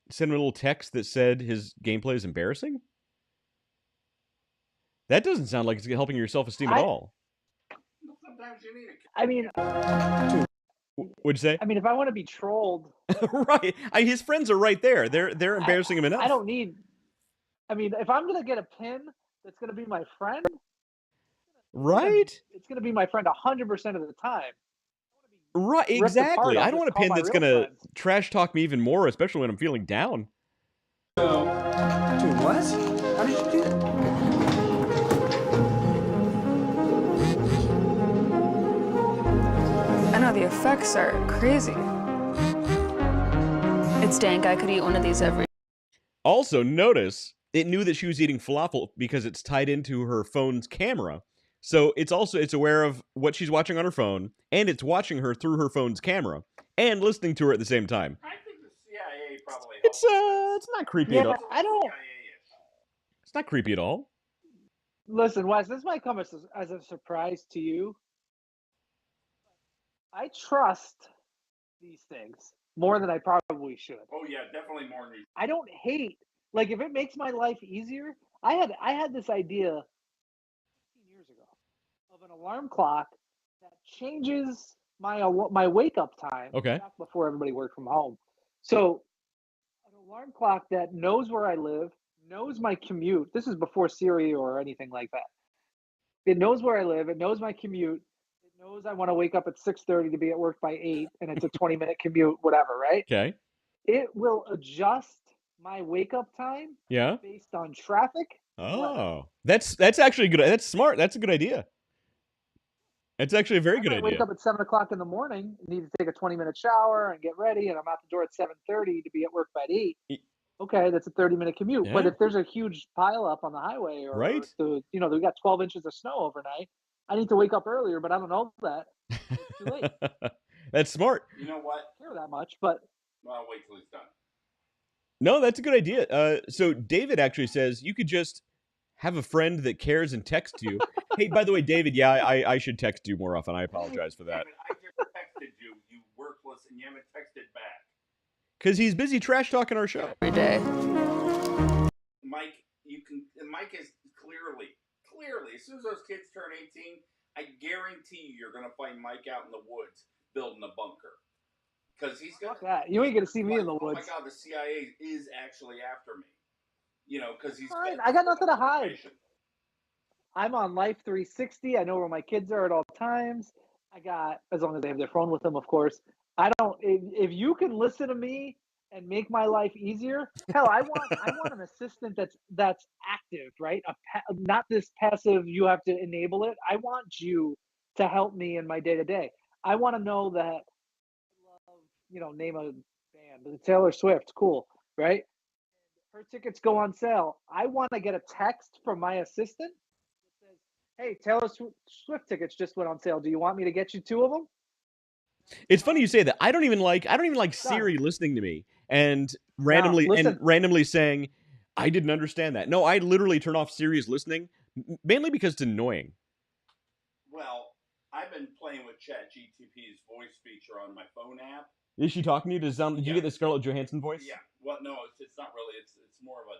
sent a little text that said his gameplay is embarrassing? That doesn't sound like it's helping your self-esteem at all. Sometimes you need it. I mean, What'd you say? I mean, if I want to be trolled, Right. His friends are right there. They're embarrassing him enough. I don't need. I mean, if I'm gonna get a pin that's gonna be my friend, right? It's gonna be my friend 100% of the time. Right, ripped exactly. apart, I'll I don't want a just call pin my that's real gonna friends. trash talk me even more, especially when I'm feeling down. Dude, what? How did you do that? I know the effects are crazy. It's dank. I could eat one of these every. Also, notice it knew that she was eating falafel because it's tied into her phone's camera. So it's aware of what she's watching on her phone, and it's watching her through her phone's camera and listening to her at the same time. I think the CIA probably. It's not creepy at all. I don't. It's not creepy at all. Listen, Wes, this might come as a surprise to you. I trust these things more than I probably should. Oh yeah, definitely more than you. I don't hate, like, if it makes my life easier. I had this idea 15 years ago of an alarm clock that changes my wake up time. Okay. Back before everybody worked from home. So an alarm clock that knows where I live, knows my commute. This is before Siri or anything like that. It knows where I live. It knows my commute. It knows I want to wake up at 6:30 to be at work by 8, and it's a 20-minute commute, whatever, right? Okay. It will adjust my wake up time Yeah. based on traffic. Oh, that's actually good. That's smart. That's a good idea. It's actually a very good I idea. wake up at 7 o'clock in the morning, need to take a 20-minute shower and get ready, and I'm out the door at 7:30 to be at work by 8. Okay, that's a 30-minute commute. Yeah. But if there's a huge pile up on the highway, or Right. we got 12 inches of snow overnight, I need to wake up earlier, but I don't know that. It's too late. That's smart. You know what? I don't care that much, but Well, I'll wait till he's done. No, that's a good idea. So David actually says you could just have a friend that cares and texts you. Hey, by the way, David, yeah, I should text you more often. I apologize for that. Damn it, I just texted you, you worthless, and you haven't texted back. Because he's busy trash talking our show. Every day. Mike is clearly, as soon as those kids turn 18, I guarantee you're going to find Mike out in the woods building a bunker. Because he's got that. You ain't going to see me in the Oh woods. my God, the CIA is actually after me. Because he's. Fine, I got nothing to hide. I'm on Life 360. I know where my kids are at all times. I got, as long as they have their phone with them, of course. I don't. If you can listen to me and make my life easier. Hell, I want an assistant that's active, right? Not this passive. You have to enable it. I want you to help me in my day to day. I want to know that, name a band, Taylor Swift, cool, right? Her tickets go on sale. I want to get a text from my assistant that says, "Hey, Taylor Swift tickets just went on sale. Do you want me to get you 2 of them?" It's funny you say that. I don't even like Done. Siri listening to me and No, listen. randomly saying, "I didn't understand that." No, I literally turn off Siri's listening, mainly because it's annoying. Well, I've been playing with ChatGPT's voice feature on my phone app. Is she talking to you? Did you get the Scarlett Johansson voice? Yeah. Well, no, it's not really. It's more of a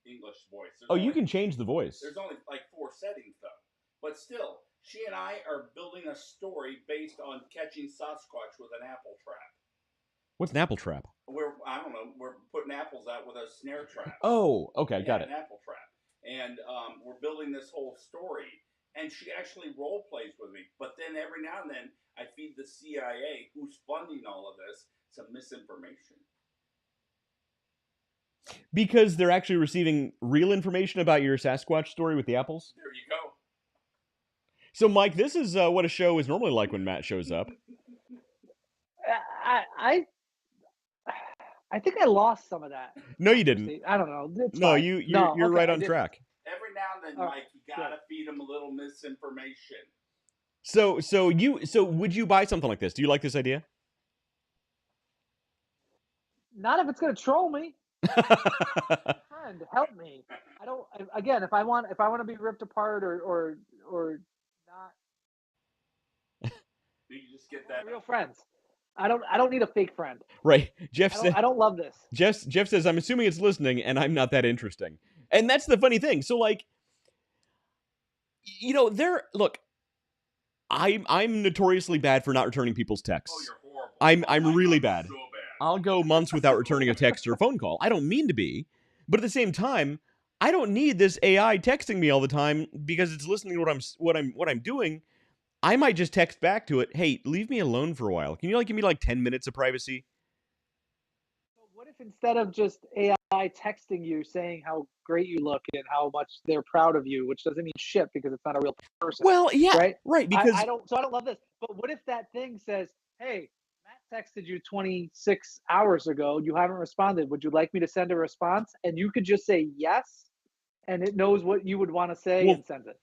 English voice. You can change the voice. There's only like 4 settings though, but still, she and I are building a story based on catching Sasquatch with an apple trap. What's an apple trap? I don't know. We're putting apples out with a snare trap. Oh, okay, got it. An apple trap, and we're building this whole story. And she actually role plays with me. But then every now and then, I feed the CIA, who's funding all of this, some misinformation. Because they're actually receiving real information about your Sasquatch story with the apples? There you go. So, Mike, this is what a show is normally like when Matt shows up. I think I lost some of that. No, you didn't. I don't know. It's no, fine. you're right on track. Every now and then, Mike, you gotta feed them a little misinformation. So would you buy something like this? Do you like this idea? Not if it's gonna troll me. Friend, help me. I don't. Again, if I want to be ripped apart or not, you just get that real friends. I don't need a fake friend. Right. Jeff said, I don't love this. Jeff says, I'm assuming it's listening, and I'm not that interesting. And that's the funny thing. So, like, look, I'm notoriously bad for not returning people's texts. Oh, you're horrible. I'm really bad. So bad. I'll go months without returning a text or a phone call. I don't mean to be, but at the same time, I don't need this AI texting me all the time because it's listening to what I'm doing. I might just text back to it, "Hey, leave me alone for a while. Can you give me 10 minutes of privacy?" What if instead of just AI texting you saying how great you look and how much they're proud of you, which doesn't mean shit because it's not a real person. Well, yeah, right. Because I don't love this. But what if that thing says, "Hey, Matt texted you 26 hours ago. You haven't responded. Would you like me to send a response?" And you could just say yes, and it knows what you would want to say and sends it.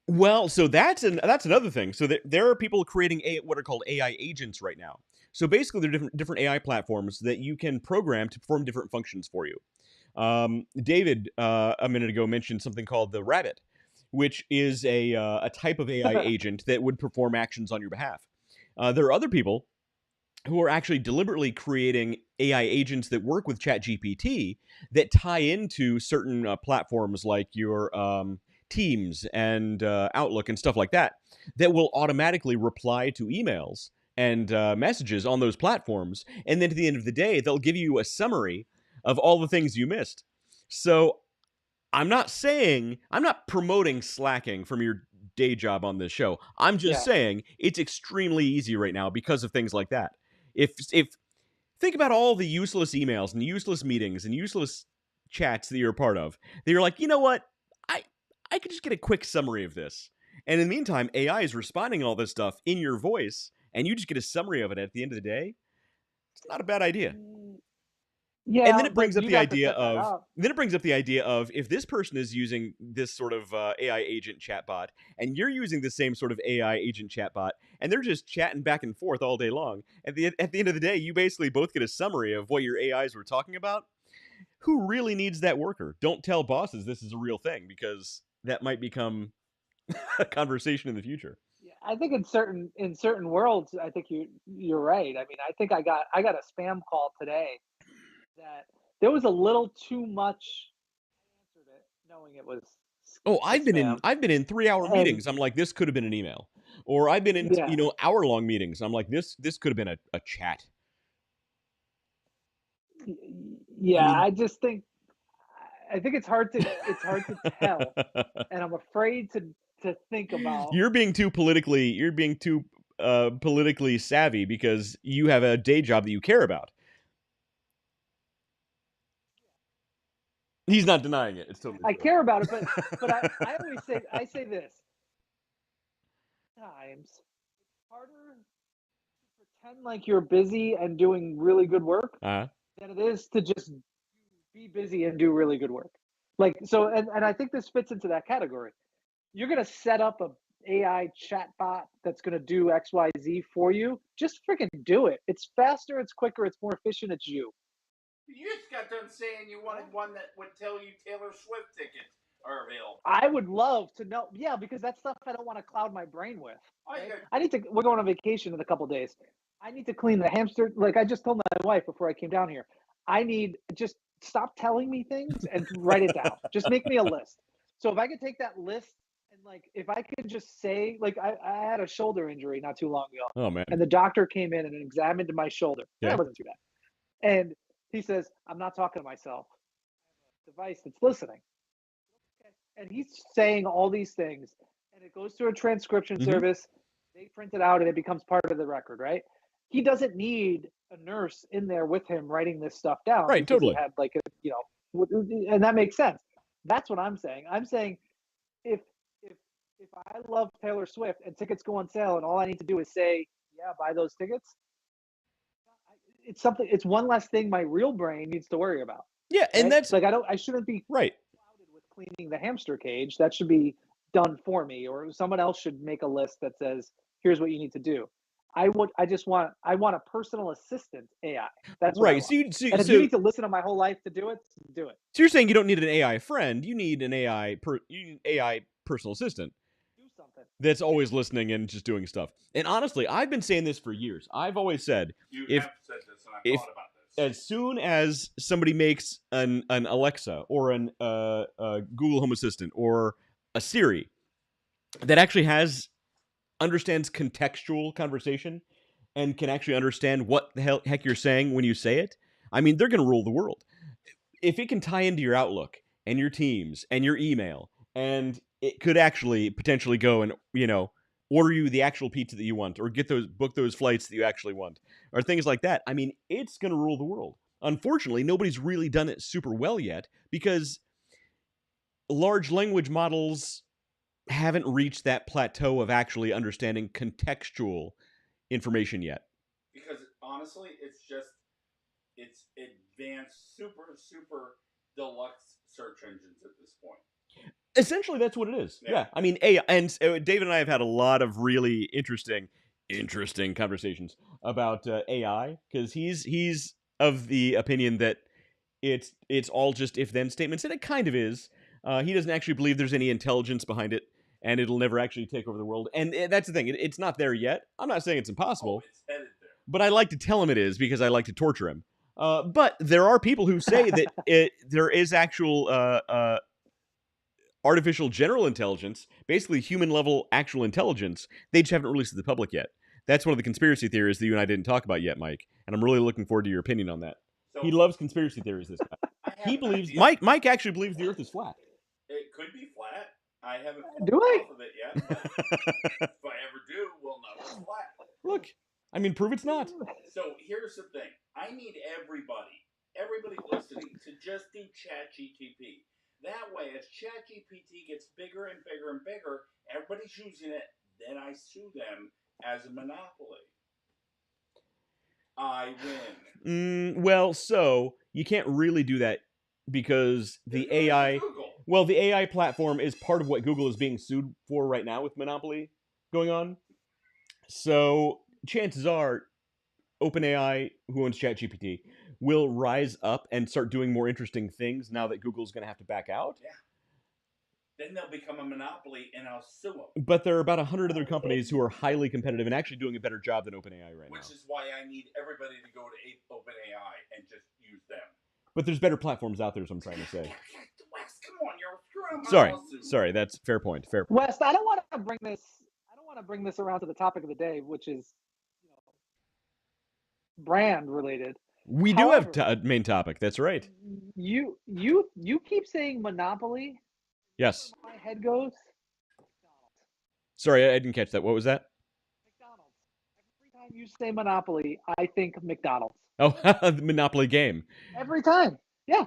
Well, so that's another thing. So there are people creating what are called AI agents right now. So basically, there are different AI platforms that you can program to perform different functions for you. David, a minute ago, mentioned something called the Rabbit, which is a type of AI agent that would perform actions on your behalf. There are other people who are actually deliberately creating AI agents that work with ChatGPT that tie into certain platforms like your Teams and Outlook and stuff like that will automatically reply to emails and messages on those platforms. And then at the end of the day, they'll give you a summary of all the things you missed. So I'm not promoting slacking from your day job on this show. I'm just saying it's extremely easy right now because of things like that. If think about all the useless emails and useless meetings and useless chats that you're a part of, that you're like, you know what? I could just get a quick summary of this. And in the meantime, AI is responding to all this stuff in your voice, and you just get a summary of it at the end of the day. It's not a bad idea. Yeah, and then it brings up the idea of if this person is using this sort of AI agent chatbot, and you're using the same sort of AI agent chatbot, and they're just chatting back and forth all day long. At the end of the day, you basically both get a summary of what your AIs were talking about. Who really needs that worker? Don't tell bosses this is a real thing, because that might become a conversation in the future. Yeah, I think in certain worlds, I think you're right. I mean, I think I got a spam call today that there was a little too much. I answered it knowing it was. Oh, I've been in 3-hour meetings. I'm like, this could have been an email, or I've been in hour-long meetings. I'm like, this could have been a chat. Yeah, I just think. I think it's hard to tell, and I'm afraid to think about. You're being too politically savvy because you have a day job that you care about. He's not denying it. It's totally I true. care about it, but I always say this. Times it's harder to pretend like you're busy and doing really good work Uh-huh. than it is to just be busy and do really good work. Like so, and I think this fits into that category. You're gonna set up a AI chatbot that's gonna do X, Y, Z for you. Just freaking do it. It's faster, it's quicker, it's more efficient. It's you. You just got done saying you wanted one that would tell you Taylor Swift tickets are available. I would love to know. Yeah, because that's stuff I don't want to cloud my brain with. I Right? got I need to. We're going on vacation in a couple days. I need to clean the hamster. Like I just told my wife before I came down here. I need just stop telling me things and write it down. Just make me a list. So if I could take that list and like if I could just say like I had a shoulder injury not too long ago, Oh man. and the doctor came in and examined my shoulder. Yeah. That wasn't too bad. And he says, "I'm not talking to myself. I have a device that's listening." And he's saying all these things, and it goes through a transcription Mhm. service. They print it out, and it becomes part of the record, right? He doesn't need a nurse in there with him writing this stuff down, Right, because totally. he had like a, and that makes sense. That's what I'm saying. I'm saying if if if I love Taylor Swift and tickets go on sale, and all I need to do is say, yeah, buy those tickets. It's something. It's one less thing my real brain needs to worry about. Yeah, and Right? that's Like I shouldn't be right. clouded with cleaning the hamster cage. That should be done for me, or someone else should make a list that says, "Here's what you need to do." I want a personal assistant AI. That's what I Right. want. So And if you need to listen to my whole life to do it, do it. you're saying you don't need an AI friend, you need an AI personal assistant Do something. that's always listening and just doing stuff. And honestly, I've been saying this for years. I've always said you if have said this, and I've if- thought about this. as soon as somebody makes an Alexa or an Google Home Assistant or a Siri that actually understands contextual conversation and can actually understand what the heck you're saying when you say it, I mean, they're going to rule the world. If it can tie into your Outlook and your Teams and your email, and it could actually potentially go and, order you the actual pizza that you want, or book those flights that you actually want, or things like that. I mean, it's going to rule the world. Unfortunately, nobody's really done it super well yet because large language models haven't reached that plateau of actually understanding contextual information yet. Because honestly, it's advanced, super deluxe search engines at this point. Essentially, that's what it is. Yeah. I mean, AI, and David and I have had a lot of really interesting conversations about AI, because he's of the opinion that it's all just if-then statements, and it kind of is. He doesn't actually believe there's any intelligence behind it, and it'll never actually take over the world. And that's the thing; it's not there yet. I'm not saying it's impossible, It's headed there. but I like to tell him it is because I like to torture him. But there are people who say that there is actual artificial general intelligence, basically human level actual intelligence. They just haven't released it to the public yet. That's one of the conspiracy theories that you and I didn't talk about yet, Mike. And I'm really looking forward to your opinion on that. So, He loves conspiracy theories, this guy. I have He an believes idea. Mike actually believes the earth is flat. It could be flat. I haven't Do fallen I? off of it yet. But if I ever do, we'll know it's flat. Look, I mean, prove it's not. So here's the thing. I need everybody listening to just do ChatGPT. That way, as ChatGPT gets bigger and bigger and bigger, everybody's using it, then I sue them as a monopoly. I win. Well, so you can't really do that because the AI... Google. Well, the AI platform is part of what Google is being sued for right now with monopoly going on. So chances are OpenAI, who owns ChatGPT, will rise up and start doing more interesting things now that Google's going to have to back out. Yeah. Then they'll become a monopoly, and I'll sue them. But there are about 100 other companies who are highly competitive and actually doing a better job than OpenAI right now. Which is why I need everybody to go to OpenAI and just use them. But there's better platforms out there, is what I'm trying to say. Wes, come on, you're on my lawsuit. Sorry, that's fair point. West, I don't want to bring this around to the topic of the day, which is brand related. We do have a main topic. That's right. You keep saying monopoly. Yes. Where my head goes. McDonald's. Sorry, I didn't catch that. What was that? McDonald's. Every time you say monopoly, I think McDonald's. Oh, the Monopoly game. Every time. Yeah.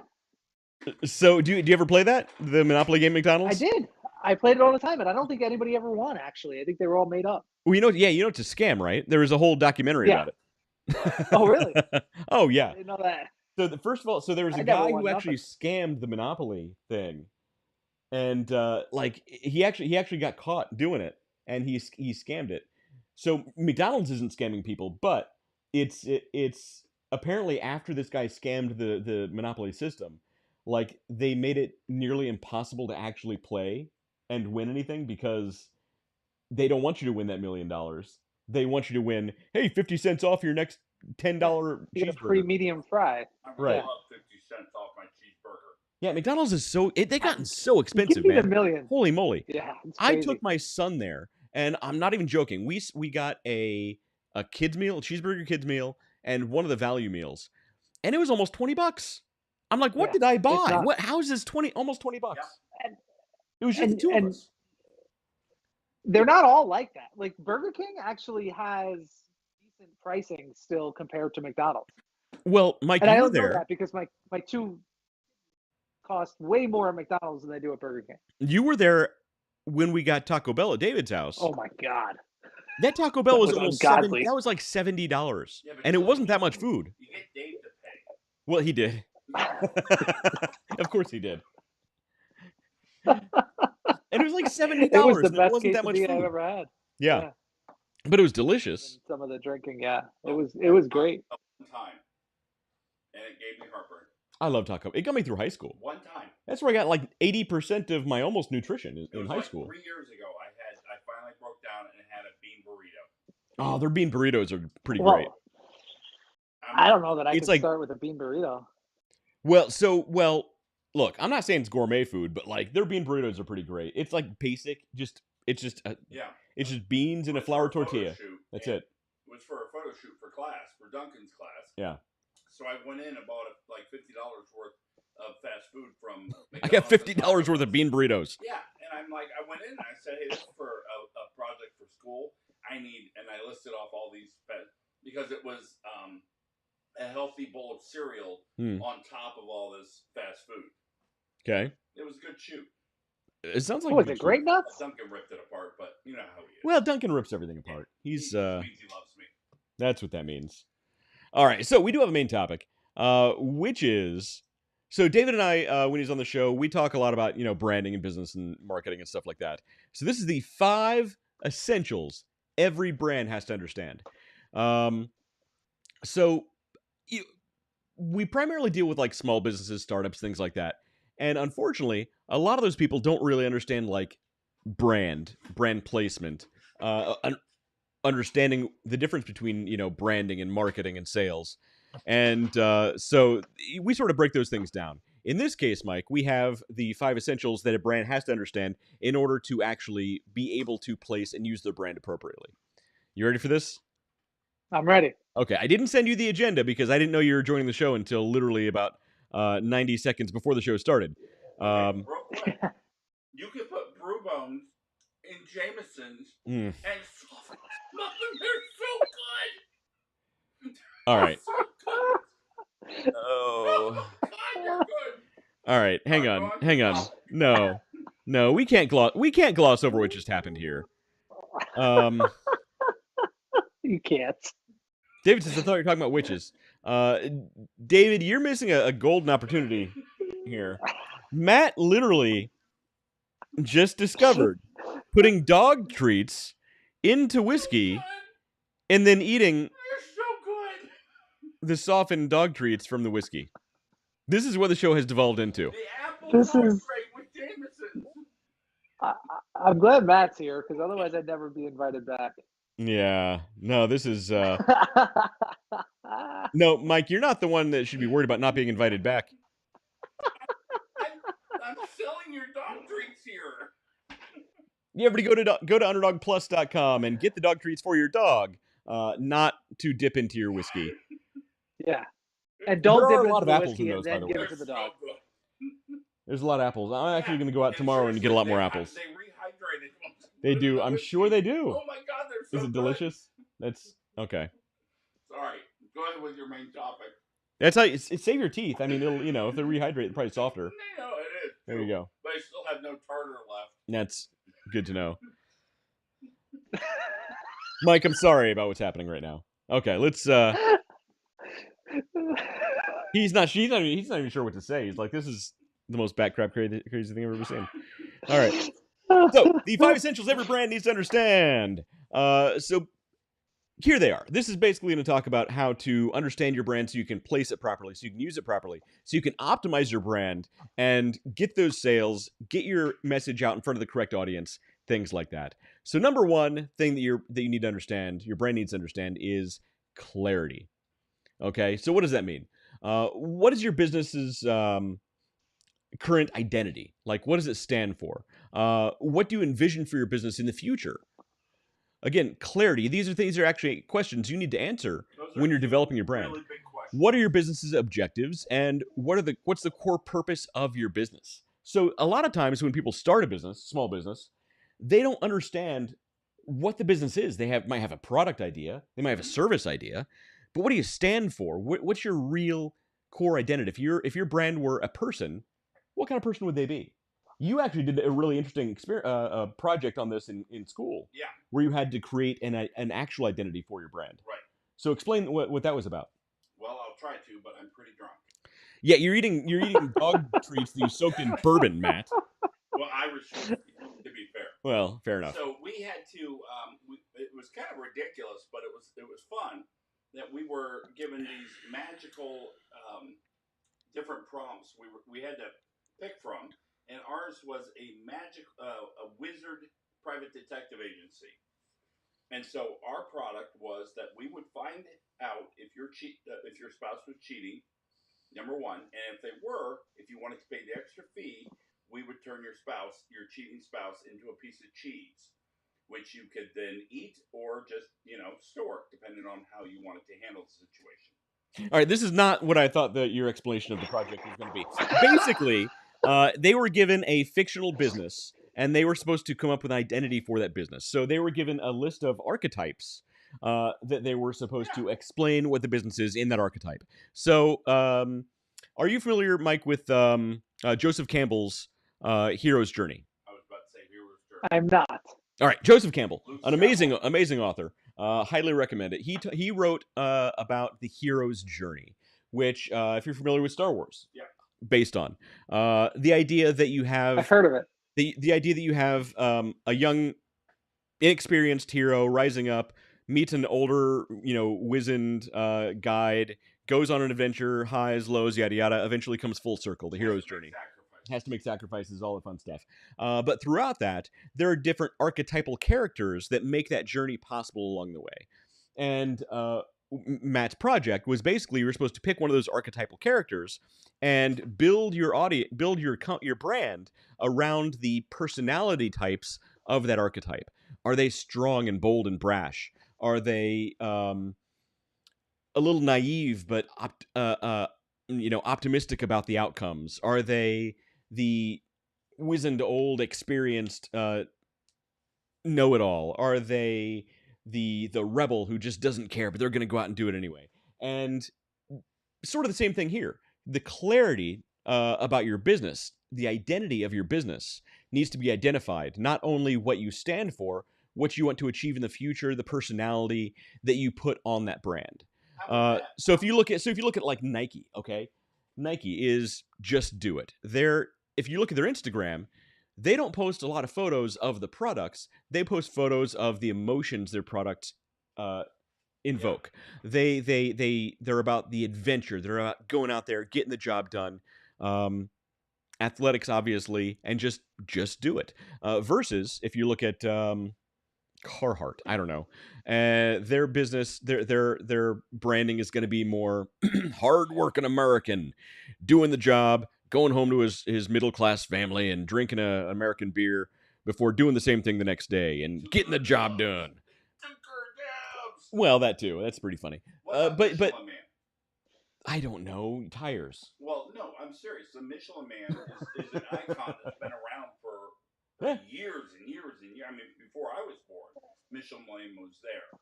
So do you ever play that, the Monopoly game McDonald's? I did. I played it all the time, and I don't think anybody ever won. Actually, I think they were all made up. Well, you know it's a scam, right? There was a whole documentary Yeah. about it. Oh, really? Oh yeah. I didn't know that. So first of all, there was a I never guy won who actually scammed the Monopoly thing, and like he actually got caught doing it, and he scammed it. So McDonald's isn't scamming people, but it's apparently after this guy scammed the Monopoly system, like they made it nearly impossible to actually play and win anything because they don't want you to win that $1 million. They want you to win, hey, 50 cents off your next $10 You get a free cheeseburger. medium fry. I Right. love 50 cents off my cheeseburger. Yeah, McDonald's is they've gotten so expensive, Give me the man. million. Holy moly. Yeah, it's I crazy. took my son there, and I'm not even joking. We got a kids meal, a cheeseburger kids meal, and one of the value meals, and it was almost $20. I'm like, what Yeah, did I it's buy? not- What? How is this almost $20? And- It was just the two of us. They're not all like that. Like Burger King actually has decent pricing still compared to McDonald's. Well, Mike, And I you were don't know there. that because my two cost way more at McDonald's than they do at Burger King. You were there when we got Taco Bell at David's house. Oh my God. That Taco Bell That was was almost ungodly. that was like $70, Yeah, but and it you- wasn't that much food. You get Dave to pay. Well, he did. Of course, he did. And it was like $70. It was the and best it wasn't that much quesadilla I've food. ever had. Yeah, but it was delicious. And some of the drinking, yeah, it was great. One time, and it gave me heartburn. I love Taco. It got me through high school. One time. That's where I got like 80% of my almost nutrition It in was high like school. 3 years ago. I finally broke down and had a bean burrito. Oh, their bean burritos are pretty Well, great. I don't know that I It's could like- start with a bean burrito. Well, look, I'm not saying it's gourmet food, but like their bean burritos are pretty great. It's like basic, it's just Yeah. beans and a It was for flour photo tortilla. shoot, That's and it. It was for a photo shoot for class, for Duncan's class. Yeah. So I went in and bought like $50 worth of fast food from I got McDonald's and $50 Taco worth of Bell. bean burritos. Yeah, and I'm like, I went in and I said, hey, this is for a project for school. And I listed off all these because it was a healthy bowl of cereal on top of all this fast food. Okay. It was a good shoot. It sounds like Was good it Great shit. Nuts? Duncan ripped it apart, but you know how he is. Well, Duncan rips everything apart. He He's means he loves me. that's what that means. All right, so we do have a main topic, which is so David and I, when he's on the show, we talk a lot about branding and business and marketing and stuff like that. So this is the 5 essentials every brand has to understand. So we primarily deal with like small businesses, startups, things like that, and unfortunately, a lot of those people don't really understand like brand placement, understanding the difference between branding and marketing and sales, and so we sort of break those things down. In this case, Mike, we have the 5 essentials that a brand has to understand in order to actually be able to place and use their brand appropriately. You ready for this? I'm ready. Okay, I didn't send you the agenda because I didn't know you were joining the show until literally about 90 seconds before the show started. Real quick, you could put brew bones in Jameson's and soften them up, and they're so good. All right. So good. Oh. God, they're good. All right, hang on. No, we can't gloss over what just happened here. You can't. David says, I thought you were talking about witches. David, you're missing a golden opportunity here. Matt literally just discovered putting dog treats into whiskey and then eating They're so good. the softened dog treats from the whiskey. This is what the show has devolved into. The apple This corn is- straight with Jameson's. I'm glad Matt's here because otherwise I'd never be invited back. Yeah. No, this is no, Mike, you're not the one that should be worried about not being invited back. I'm selling your dog treats here. You ever go to underdogplus.com and get the dog treats for your dog, not to dip into your whiskey. Yeah. And don't There are dip a lot into of the apples whiskey in and those, by then the give way. it to the dog. So good. There's a lot of apples. I'm actually going to go out tomorrow and get a lot more apples. They rehydrated them. They do. I'm sure they do. Oh my God, they're so Is it good. delicious? That's okay. Sorry. Go ahead with your main topic. That's how it save your teeth. I mean, it'll if they rehydrate, it's probably softer. You know, it is. There you go. But I still have no tartar left. That's good to know. Mike, I'm sorry about what's happening right now. Okay, let's. He's not even sure what to say. He's like, this is the most backcrap crazy thing I've ever seen. All right. So the 5 essentials every brand needs to understand. So here they are. This is basically going to talk about how to understand your brand so you can place it properly, so you can use it properly, so you can optimize your brand and get those sales, get your message out in front of the correct audience, things like that. So number one thing that you need to understand, your brand needs to understand, is clarity. Okay, so what does that mean? What is your business's current identity? Like, what does it stand for? What do you envision for your business in the future? Again, clarity. These are actually questions you need to answer when you're developing your brand. Really big questions. What are your business's objectives, and what's the core purpose of your business? So a lot of times when people start a business, small business, they don't understand what the business is. They might have a product idea, they might have a service idea, but what do you stand for? What's your real core identity? If your brand were a person, what kind of person would they be? You actually did a really interesting project on this in school. Yeah. Where you had to create an actual identity for your brand. Right. So explain what that was about. Well, I'll try to, but I'm pretty drunk. Yeah, you're eating dog treats that you soaked in bourbon, Matt. Well, Irish, to be fair. Well, fair enough. So we had to. It was kind of ridiculous, but it was fun that we were given these magical different prompts. We had to pick from. And ours was a wizard private detective agency. And so our product was that we would find out if your spouse was cheating, number one, and if you wanted to pay the extra fee, we would turn your cheating spouse, into a piece of cheese, which you could then eat or just store, depending on how you wanted to handle the situation. All right, this is not what I thought that your explanation of the project was going to be. Basically. They were given a fictional business, and they were supposed to come up with an identity for that business. So they were given a list of archetypes that they were supposed to explain what the business is in that archetype. So are you familiar, Mike, with Joseph Campbell's Hero's Journey? I was about to say Hero's Journey. I'm not. All right, Joseph Campbell, an amazing author. Highly recommend it. He wrote about the hero's journey, which, if you're familiar with Star Wars, yeah. Based on the idea that you have, I've heard of it. The idea that you have a young, inexperienced hero rising up, meets an older, wizened guide, goes on an adventure, highs, lows, yada yada. Eventually comes full circle. The hero's journey has to make sacrifices, all the fun stuff. But throughout that, there are different archetypal characters that make that journey possible along the way. And Matt's project was basically you were supposed to pick one of those archetypal characters and build your audience, build your brand around the personality types of that archetype. Are they strong and bold and brash? Are they a little naive but optimistic about the outcomes? Are they the wizened, old, experienced know-it-all? Are they the rebel who just doesn't care, but they're going to go out and do it anyway? And sort of the same thing here. The clarity about your business, the identity of your business needs to be identified. Not only what you stand for, what you want to achieve in the future, the personality that you put on that brand. So if you look at like Nike, okay, Nike is just do it. If you look at their Instagram, they don't post a lot of photos of the products. They post photos of the emotions their products invoke. Yeah. They're about the adventure. They're about going out there, getting the job done. Athletics, obviously, and just do it. Versus if you look at Carhartt, I don't know, their business, their branding is going to be more hard-working American, doing the job, going home to his middle-class family and drinking an American beer before doing the same thing the next day and getting the job done. Well, that too. That's pretty funny. But I don't know. Tires. Well, no, I'm serious. The Michelin Man is an icon that's been around for years and years and years. I mean, before I was born, Michelin Man was there,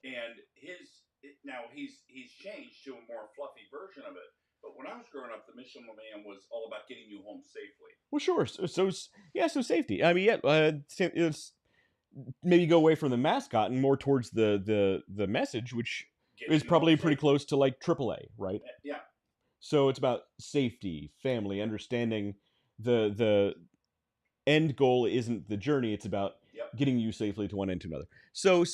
and now he's changed to a more fluffy version of it. But when I was growing up, the mission of the man was all about getting you home safely. Well, sure. So safety. I mean, yeah. It's maybe go away from the mascot and more towards the message, which Getting is you probably home pretty safely. close to like AAA, right? Yeah. So it's about safety, family, understanding the end goal isn't the journey; it's about Yep. getting you safely to one end to another. So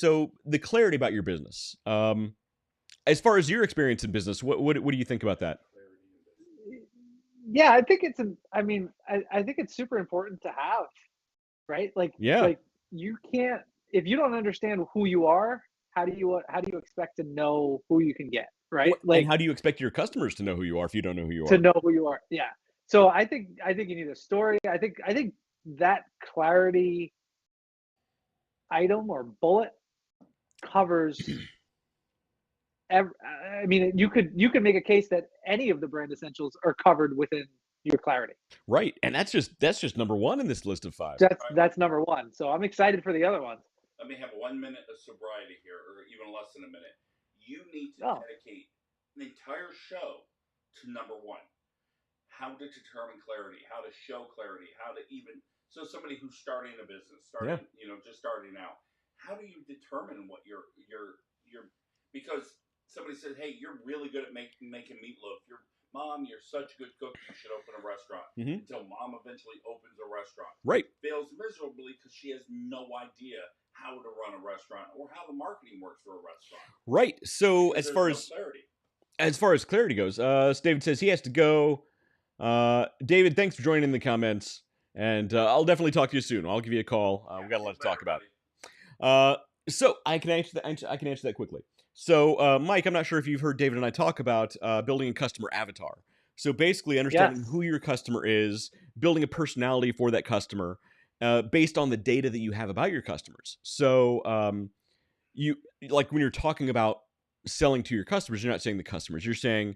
the clarity about your business. As far as your experience in business, what do you think about that? Yeah, I think I think it's super important to have, right? Yeah, Like you can't if you don't understand who you are, how do you expect to know who you can get, right? And Like how do you expect your customers to know who you are if you don't know who you to are? know who you are. Yeah. So I think you need a story. I think that clarity item or bullet covers I mean, you could make a case that any of the brand essentials are covered within your clarity. Right, and that's just number one in this list of 5. That's number one. So I'm excited for the other ones. Let me have 1 minute of sobriety here, or even less than a minute. You need to Oh, dedicate an entire show to number one: how to determine clarity, how to show clarity, how to even so somebody who's starting a business, just starting out. How do you determine what your because somebody says, "Hey, you're really good at making meatloaf. Your mom, you're such a good cook. You should open a restaurant." Mhm. Until mom eventually opens a restaurant, Right, fails miserably because she has no idea how to run a restaurant or how the marketing works for a restaurant. right. So Because as there's far no as clarity. clarity goes, David says he has to go. David, thanks for joining in the comments, and I'll definitely talk to you soon. I'll give you a call. We got a lot to talk about. So I can answer that. I can answer that quickly. So, Mike, I'm not sure if you've heard David and I talk about building a customer avatar. So basically, understanding yes. who your customer is, building a personality for that customer, based on the data that you have about your customers. So, you like when you're talking about selling to your customers, you're not saying the customers. You're saying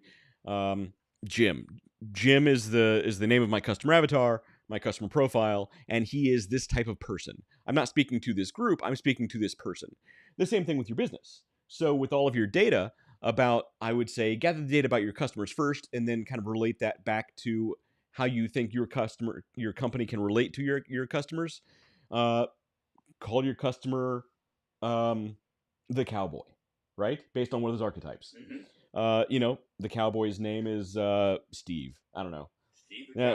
Jim. Jim is the name of my customer avatar, my customer profile, and he is this type of person. I'm not speaking to this group, I'm speaking to this person. The same thing with your business. So with all of your data about, I would say, gather the data about your customers first, and then kind of relate that back to how you think your company can relate to your customers. Call your customer the cowboy, right? Based on one of those archetypes. The cowboy's name is Steve. I don't know.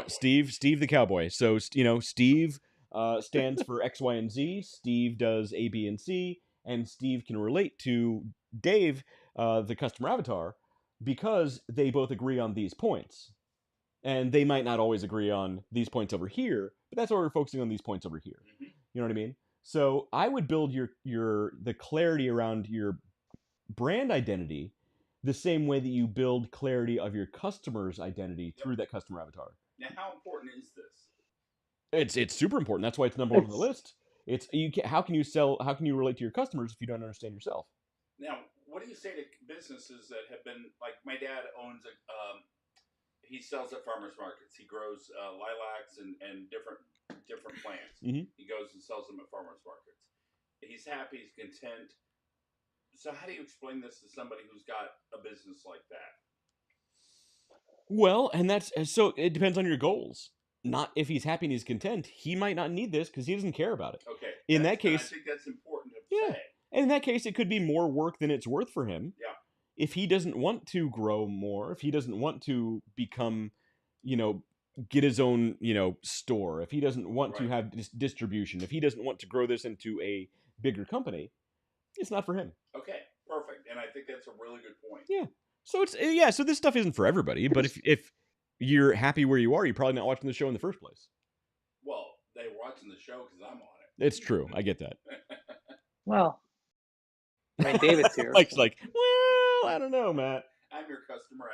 Steve the cowboy. So Steve stands for X, Y, and Z. Steve does A, B, and C, and Steve can relate to Dave, the customer avatar, because they both agree on these points. And they might not always agree on these points over here, but that's why we're focusing on these points over here. Mhm. You know what I mean? So I would build the clarity around your brand identity the same way that you build clarity of your customer's identity through that customer avatar. Now, how important is this? It's super important. That's why it's number one on the It's list. It's you can, how can you sell? How can you relate to your customers if you don't understand yourself? Now, what do you say to businesses that have been like my dad owns a he sells at farmers markets. He grows lilacs and different plants. Mhm. He goes and sells them at farmers markets. He's happy. He's content. So how do you explain this to somebody who's got a business like that? Well, and that's so it depends on your goals. Not if he's happy and he's content, he might not need this because he doesn't care about it. Okay. In that I case, think that's important to yeah. say. And in that case, it could be more work than it's worth for him. Yeah. If he doesn't want to grow more, if he doesn't want to become, get his own, store, if he doesn't want to Right. have distribution, if he doesn't want to grow this into a bigger company, it's not for him. Okay. Perfect. And I think that's a really good point. Yeah. So so this stuff isn't for everybody, but if you're happy where you are, you're probably not watching the show in the first place. Well, they're watching the show because I'm on it. It's true. I get that. well, right. David's here. Mike's like, well, I don't know, Matt. I'm your customer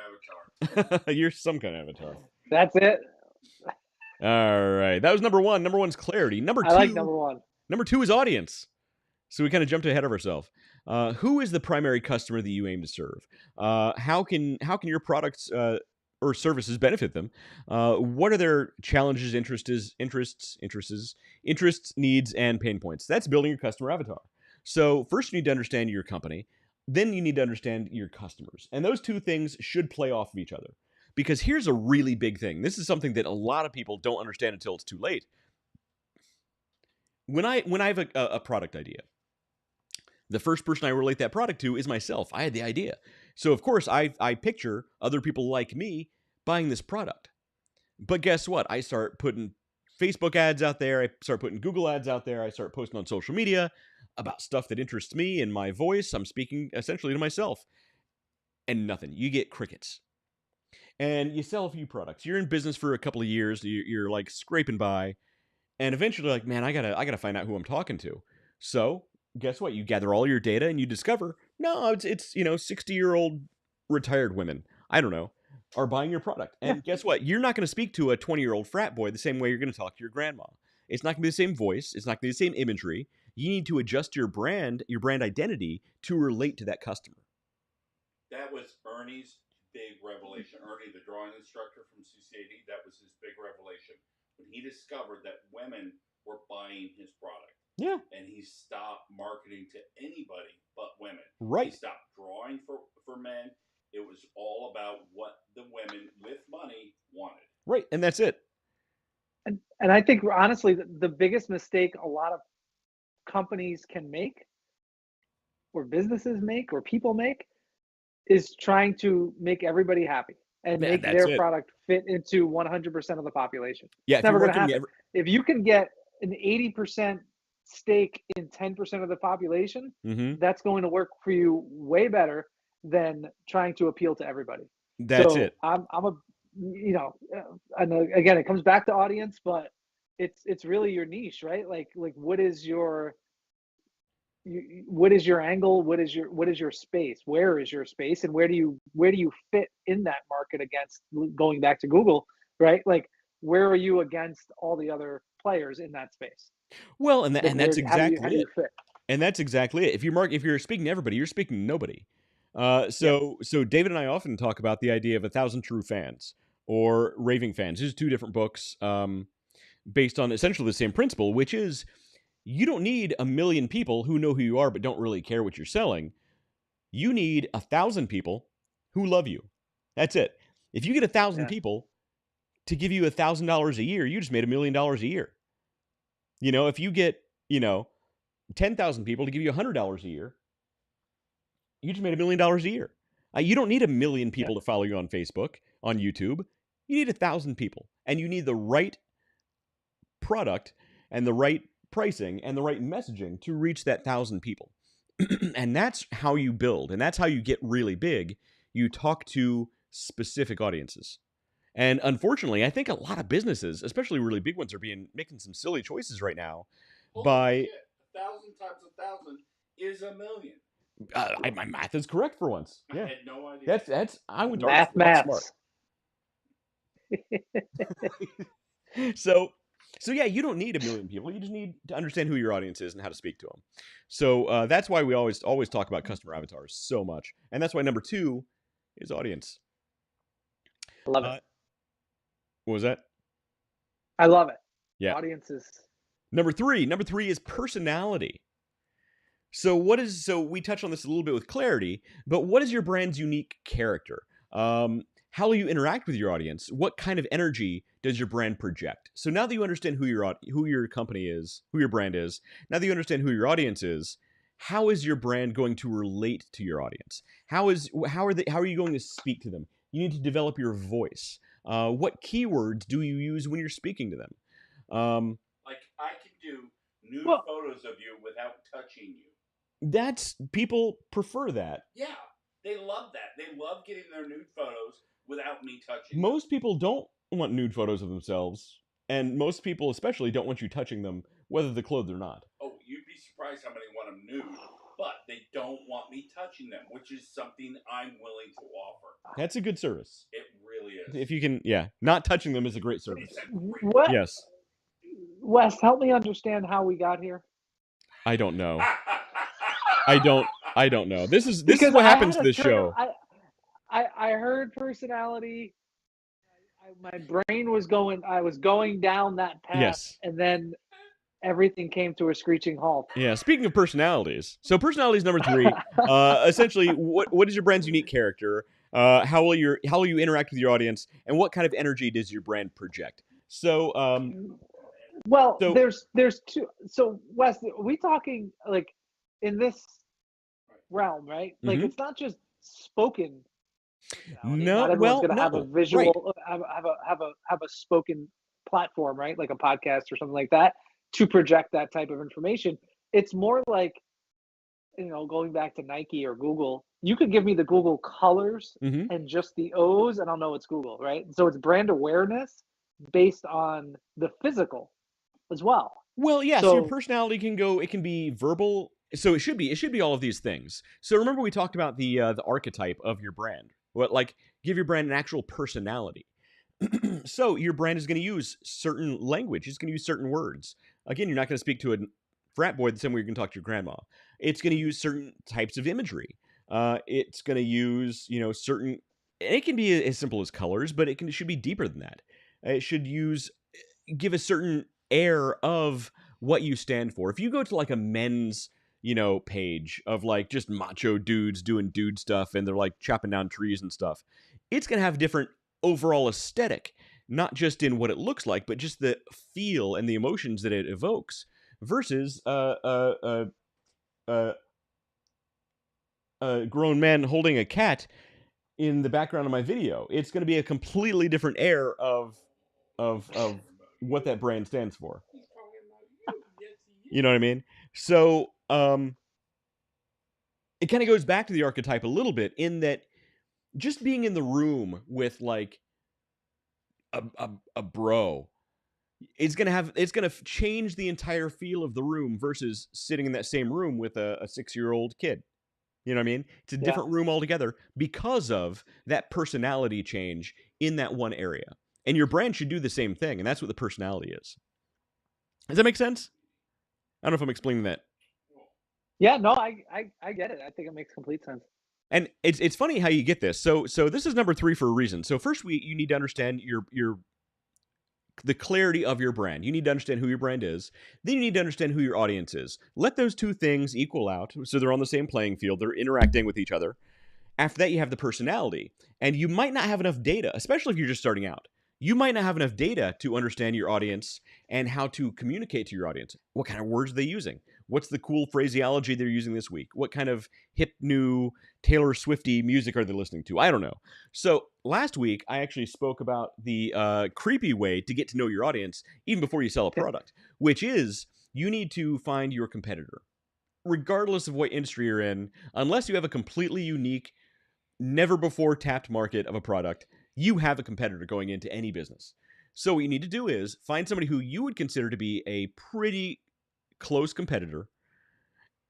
avatar. You're some kind of avatar. That's it. All right. That was number one. Number one's clarity. Number two. I like number one. Number two is audience. So we kind of jumped ahead of ourselves. Who is the primary customer that you aim to serve? How can your products or services benefit them? What are their challenges, interests, needs, and pain points? That's building your customer avatar. So first, you need to understand your company. then you need to understand your customers. And those two things should play off of each other. Because here's a really big thing. This is something that a lot of people don't understand until it's too late. When I have a product idea, the first person I relate that product to is myself. I had the idea. So, of course, I picture other people like me buying this product. But guess what? I start putting Facebook ads out there. I start putting Google ads out there. I start posting on social media about stuff that interests me and my voice. I'm speaking essentially to myself. And nothing. You get crickets. And you sell a few products. You're in business for a couple of years. You're like scraping by. And eventually, like, man, I gotta find out who I'm talking to. So guess what? You gather all your data and you discover, no, it's 60-year-old retired women, I don't know, are buying your product. And guess what? You're not going to speak to a 20-year-old frat boy the same way you're going to talk to your grandma. It's not going to be the same voice. It's not going to be the same imagery. You need to adjust your brand identity to relate to that customer. That was Ernie's big revelation. Ernie, the drawing instructor from CCAD, that was his big revelation. When he discovered that women were buying his product. Yeah. And he stopped marketing to anybody but women. Right. He stopped drawing for men. It was all about what the women with money wanted. Right. And that's it. And I think, honestly, the biggest mistake a lot of companies can make, or businesses make, or people make, is trying to make everybody happy and make their product fit into 100% of the population. Yeah. It's never going to happen. If you can get an 80% stake in 10% of the population, that's going to work for you way better than trying to appeal to everybody. That's it. I'm and again, it comes back to audience, but it's really your niche, right? Like what is your angle? What is your space? Where is your space? And where do you fit in that market against, going back to Google, right? Like, where are you against all the other players in that space? Well, and that's exactly how do you fit? And that's exactly it. If you're speaking to everybody, you're speaking to nobody. So David and I often talk about the idea of 1,000 True Fans or Raving Fans. These are two different books based on essentially the same principle, which is you don't need 1 million people who know who you are but don't really care what you're selling. You need 1,000 people who love you. That's it. If you get 1,000 people to give you $1,000 a year, you just made $1 million a year. If you get 10,000 people to give you $100 a year, you just made $1 million a year. You don't need 1 million people to follow you on Facebook, on YouTube. You need 1,000 people, and you need the right product and the right pricing and the right messaging to reach that 1,000 people. And that's how you build, and that's how you get really big. You talk to specific audiences. And unfortunately, I think a lot of businesses, especially really big ones, are making some silly choices right now. Holy shit. 1,000 times 1,000 is 1 million. My math is correct for once. Yeah. I had no idea. That's I went to art school. Maths. So yeah, you don't need 1 million people. You just need to understand who your audience is and how to speak to them. So that's why we always talk about customer avatars so much, and that's why number 2 is audience. I love it. What was that? I love it. Yeah. Audiences. Number 3 is personality. So we touched on this a little bit with clarity, but what is your brand's unique character? How will you interact with your audience? What kind of energy does your brand project? So now that you understand who your company is, who your brand is, now that you understand who your audience is, how is your brand going to relate to your audience? How are you going to speak to them? You need to develop your voice. What keywords do you use when you're speaking to them? Like, I can do nude photos of you without touching you. People prefer that. Yeah, they love that. They love getting their nude photos without me touching Most people don't want nude photos of themselves, and most people especially don't want you touching them, whether they're clothed or not. Oh, you'd be surprised how many want them nude, but they don't want me touching them, which is something I'm willing to offer. That's a good service. It really is. If you can, not touching them is a great service. What? Yes. Wes, help me understand how we got here. I don't know. I don't know. This is what happens to this show. I heard personality. My brain was going. I was going down that path, Yes. and then everything came to a screeching halt. Yeah. Speaking of personalities, so personalities number 3. Essentially, what is your brand's unique character? How will you interact with your audience, and what kind of energy does your brand project? So, Well, so there's two. So Wes, are we talking like in this realm, right? Like Mhm. it's not just spoken personality. No, Not everyone's well, going to have a no, right. visual, have a spoken platform, right? Like a podcast or something like that to project that type of information. It's more like, going back to Nike or Google. You could give me the Google colors Mhm. and just the O's, and I'll know it's Google, right? So it's brand awareness based on the physical as well. Well, yeah, so your So personality it can be verbal. So it should be all of these things. So remember we talked about the archetype of your brand. What, like, give your brand an actual personality. So your brand is going to use certain language. It's going to use certain words. Again, you're not going to speak to a frat boy the same way you're going to talk to your grandma. It's going to use certain types of imagery. It's going to use, certain. And it can be as simple as colors, but it should be deeper than that. It should give a certain air of what you stand for. If you go to like a men's, page of like just macho dudes doing dude stuff and they're like chopping down trees and stuff, it's going to have a different overall aesthetic, not just in what it looks like, but just the feel and the emotions that it evokes versus a grown man holding a cat in the background of my video. It's going to be a completely different air of what that brand stands for. You know what I mean? So, it kind of goes back to the archetype a little bit in that just being in the room with like a bro it's gonna change the entire feel of the room versus sitting in that same room with a 6-year-old kid. You know what I mean? It's a yeah, different room altogether because of that personality change in that one area. And your brand should do the same thing, and that's what the personality is. Does that make sense? I don't know if I'm explaining that. yeah. No, I get it. I think it makes complete sense. And it's funny how you get this. So this is number 3 for a reason. So first, you need to understand the clarity of your brand. You need to understand who your brand is. Then you need to understand who your audience is. Let those two things equal out so they're on the same playing field. They're interacting with each other. After that, you have the personality. And you might not have enough data, especially if you're just starting out. You might not have enough data to understand your audience and how to communicate to your audience. What kind of words are they using? What's the cool phraseology they're using this week? What kind of hip new Taylor Swifty music are they listening to? I don't know. So last week, I actually spoke about the creepy way to get to know your audience even before you sell a product, which is you need to find your competitor. Regardless of what industry you're in, unless you have a completely unique, never before tapped market of a product, you have a competitor going into any business. So what you need to do is find somebody who you would consider to be a pretty close competitor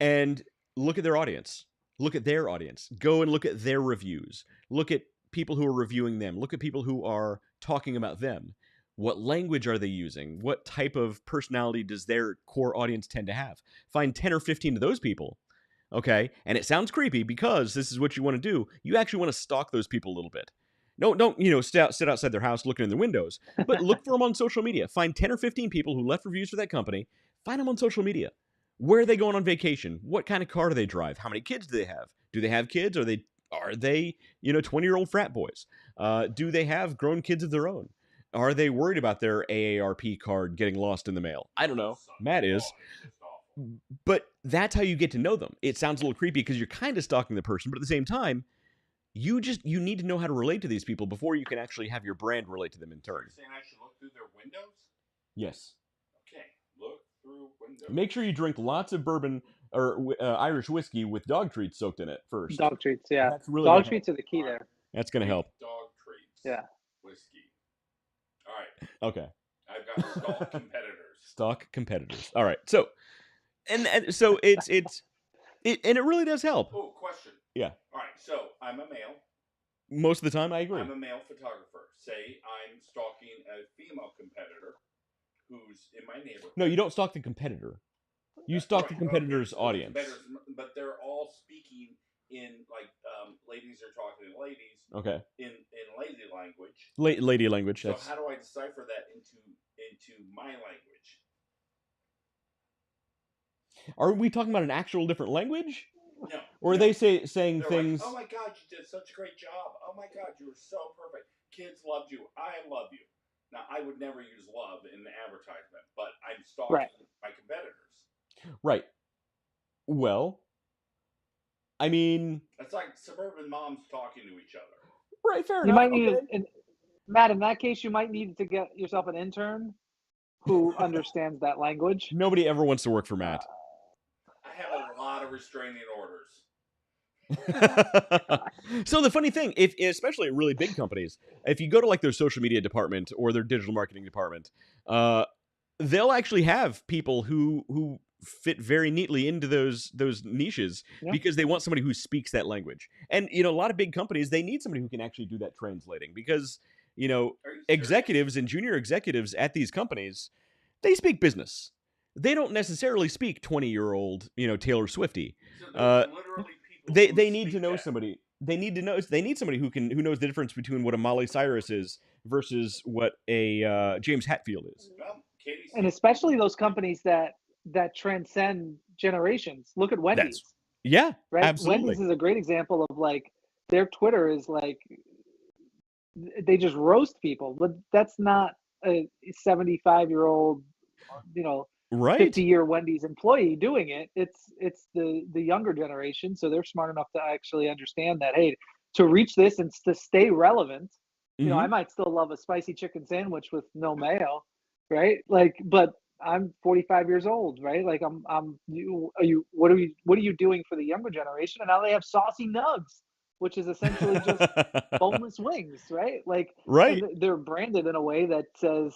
and look at their audience. Look at their audience. Go and look at their reviews. Look at people who are reviewing them. Look at people who are talking about them. What language are they using? What type of personality does their core audience tend to have? Find 10 or 15 of those people. Okay? And it sounds creepy because this is what you want to do. You actually want to stalk those people a little bit. No, don't sit outside their house looking in their windows, but look for them on social media. Find 10 or 15 people who left reviews for that company. Find them on social media. Where are they going on vacation? What kind of car do they drive? How many kids do they have? Do they have kids? Are they 20-year-old frat boys? Do they have grown kids of their own? Are they worried about their AARP card getting lost in the mail? I don't know. Matt is. But that's how you get to know them. It sounds a little creepy because you're kind of stalking the person, but at the same time, you need to know how to relate to these people before you can actually have your brand relate to them in turn. You're saying I should look through their windows? Yes. Okay, look through windows. Make sure you drink lots of bourbon or Irish whiskey with dog treats soaked in it first. Dog treats, yeah. That's really Dog gonna treats are the key there. That's going to help. Dog treats. Yeah. Whiskey. All right. Okay. I've got stock competitors. Stock competitors. All right. So, and so and it really does help. Oh, question. Yeah. All right. So I'm a male. Most of the time, I agree. I'm a male photographer. Say I'm stalking a female competitor who's in my neighborhood. No, you don't stalk the competitor. You stalk the competitor's audience. But they're all speaking in like ladies are talking to ladies. Okay. In lady language. Lady language. So That's... how do I decipher that into my language? Are we talking about an actual different language? No. Or are no. they saying They're things? like, oh my God, you did such a great job. Oh my God, you were so perfect. Kids loved you. I love you. Now, I would never use love in the advertisement, but I'm stalking Right. my competitors. Right. Well, I mean, It's like suburban moms talking to each other. right, fair You enough. might need, Okay. Matt, in that case, you might need to get yourself an intern who understands that language. Nobody ever wants to work for Matt. I have a lot of restraining orders. So the funny thing, if especially at really big companies, if you go to like their social media department or their digital marketing department, they'll actually have people who fit very neatly into those niches Yeah. because they want somebody who speaks that language. And you know, a lot of big companies, they need somebody who can actually do that translating because you know, Are you serious? executives and junior executives at these companies, they speak business. They don't necessarily speak 20-year-old, you know, Taylor Swifty. So there's literally people who They need to speak know that. somebody. They need somebody who knows the difference between what a Miley Cyrus is versus what a James Hetfield is. Well, Katie's And especially those companies that transcend generations. Look at Wendy's, Yeah, right? absolutely. Wendy's is a great example of like their Twitter is like they just roast people, but that's not a 75-year-old, you know, Right. 50-year Wendy's employee doing it. It's the younger generation, so they're smart enough to actually understand that, hey, to reach this and to stay relevant, you know, I might still love a spicy chicken sandwich with no mayo, right? Like, but I'm 45 years old, right? Like, what are you doing for the younger generation? And now they have saucy nugs, which is essentially just boneless wings, right? Like, Right. and they're branded in a way that says,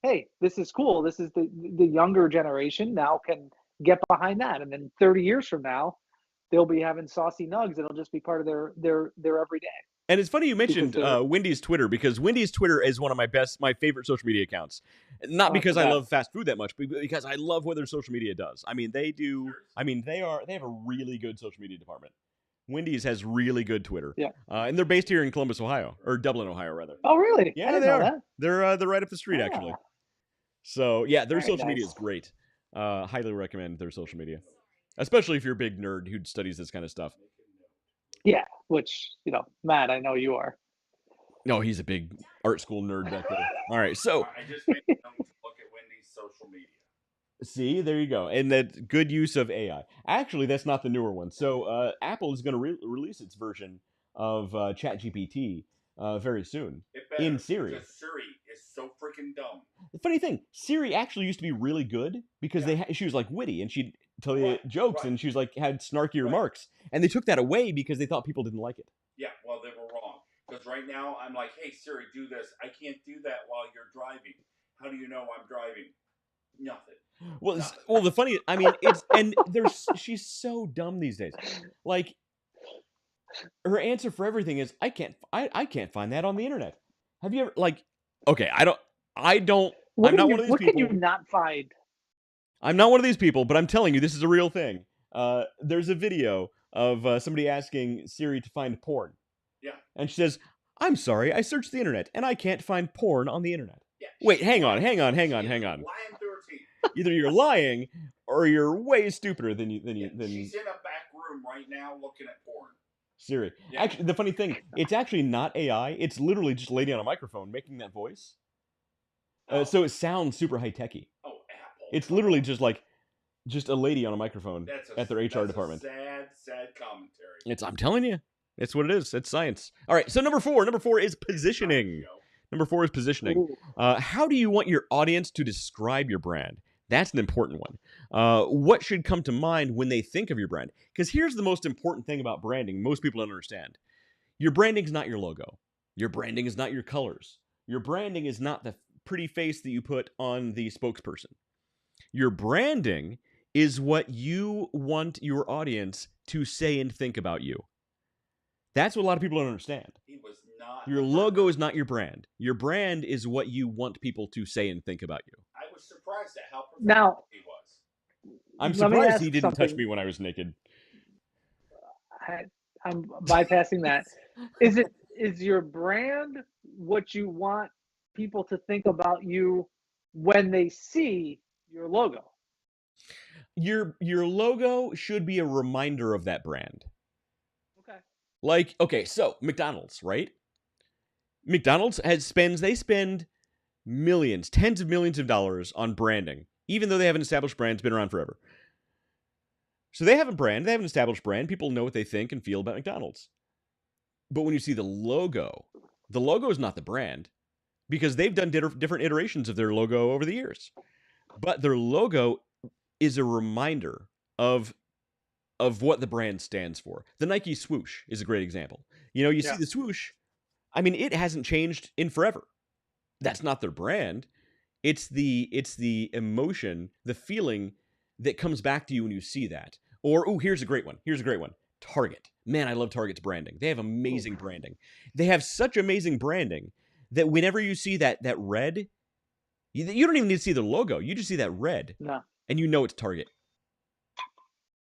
hey, this is cool. This is the younger generation now can get behind that. And then 30 years from now, they'll be having saucy nugs. It'll just be part of their everyday. And it's funny you mentioned they're- Wendy's Twitter because Wendy's Twitter is one of my favorite social media accounts. Not Oh, because it's I the love fast food that much, but because I love what their social media does. I mean, they have a really good social media department. Wendy's has really good Twitter. Yeah. And they're based here in Columbus, Ohio, or Dublin, Ohio, rather. Oh, really? Yeah, I didn't they know are. that. They're right up the street, actually. Ah. So yeah, their Very social media nice. is great. Highly recommend their social media, especially if you're a big nerd who studies this kind of stuff. Yeah, which, you know, Matt, I know you are. No, he's a big art school nerd back there. All right, so I just made a note to look at Wendy's social media. see, there you go, and that good use of AI. Actually, that's not the newer one. So Apple is going to release its version of ChatGPT very soon It better, in Siri. because Siri is so freaking dumb. The funny thing, Siri actually used to be really good because she was like witty and she'd tell you Right, jokes right. and she was like had snarky Right. remarks, and they took that away because they thought people didn't like it. Yeah, well, they were wrong. Because right now, I'm like, hey, Siri, do this. I can't do that while you're driving. How do you know I'm driving? Nothing. Well, Nothing. well, the funny, I mean, she's so dumb these days. Like, her answer for everything is, I can't find that on the internet. Have you ever okay, I'm not one of these What people. can you not find? I'm not one of these people, but I'm telling you, this is a real thing. There's a video of somebody asking Siri to find porn. Yeah. And she says, I'm sorry, I searched the internet and I can't find porn on the internet. Yeah. Wait, hang on. Lying through her teeth. Either you're lying or you're way stupider than She's in a back room right now looking at porn. Siri. Yeah. Actually, the funny thing, it's actually not AI. It's literally just a lady on a microphone making that voice. So it sounds super high-techy. Oh, Apple. It's literally just a lady on a microphone at their HR that's department. A sad commentary. I'm telling you. It's what it is. It's science. All right, so number four is positioning. Number 4 is positioning. Ooh. How do you want your audience to describe your brand? That's an important one. What should come to mind when they think of your brand? Because here's the most important thing about branding most people don't understand. Your branding is not your logo. Your branding is not your colors. Your branding is not the pretty face that you put on the spokesperson. Your branding is what you want your audience to say and think about you. That's what a lot of people don't understand. He was not. Your logo is not your brand. Your brand is what you want people to say and think about you. I was surprised at how Now- professional he was. I'm Let me surprised ask he didn't touch something. me when I was naked. I'm bypassing that. Is your brand what you want people to think about you when they see your logo? your logo should be a reminder of that brand. Okay. Like, okay, so McDonald's, right? McDonald's they spend millions, tens of millions of dollars on branding, even though they have an established brand, it's been around forever. So they have a brand, they have an established brand, people know what they think and feel about McDonald's. But when you see the logo is not the brand, because they've done different iterations of their logo over the years. But their logo is a reminder of what the brand stands for. The Nike swoosh is a great example. You see the swoosh, I mean, it hasn't changed in forever. That's not their brand. It's the emotion, the feeling that comes back to you when you see that. Or, here's a great one. Target. Man, I love Target's branding. They have amazing branding. They have such amazing branding that whenever you see that red, you don't even need to see the logo. You just see that red. No. And you know it's Target.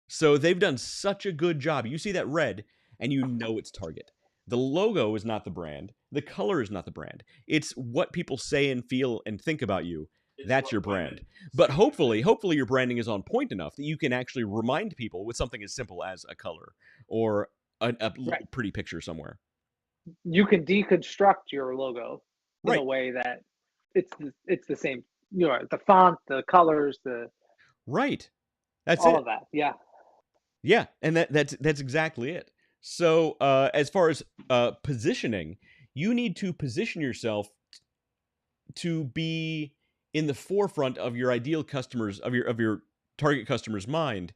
So they've done such a good job. You see that red, and you know it's Target. The logo is not the brand. The color is not the brand. It's what people say and feel and think about you. That's your brand. But hopefully your branding is on point enough that you can actually remind people with something as simple as a color or a pretty picture somewhere. You can deconstruct your logo in Right. a way that it's the same. The font, the colors, Right. That's all it. of that. Yeah. Yeah, and that's exactly it. So as far as positioning, you need to position yourself to be in the forefront of your ideal customers, of your target customer's mind,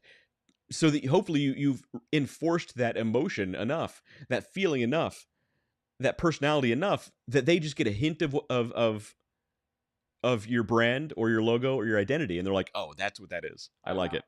so that hopefully you've enforced that emotion enough, that feeling enough, that personality enough that they just get a hint of your brand or your logo or your identity, and they're like, oh, that's what that is. I like it.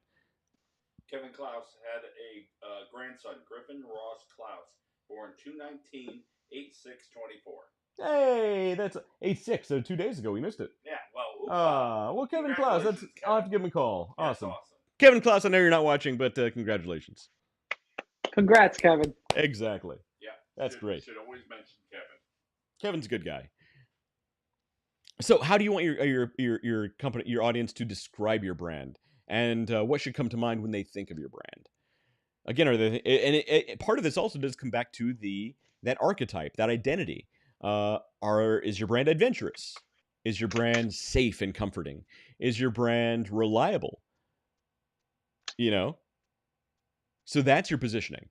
Kevin Klaus had a grandson, Griffin Ross Klaus, born 2/19, 8/6/24. Hey, that's 8/6. So 2 days ago, we missed it. Yeah, well, Well, Kevin Klaus, congratulations, I'll have to Kevin. give him a call. That's Awesome. awesome. Kevin Klaus, I know you're not watching, but congratulations. Congrats, Kevin. Exactly. Yeah, That's great. Should always mention Kevin. Kevin's a good guy. So, how do you want your company, your audience, to describe your brand, and what should come to mind when they think of your brand? Again, part of this also does come back to that archetype, that identity. Is your brand adventurous? Is your brand safe and comforting? Is your brand reliable? So that's your positioning.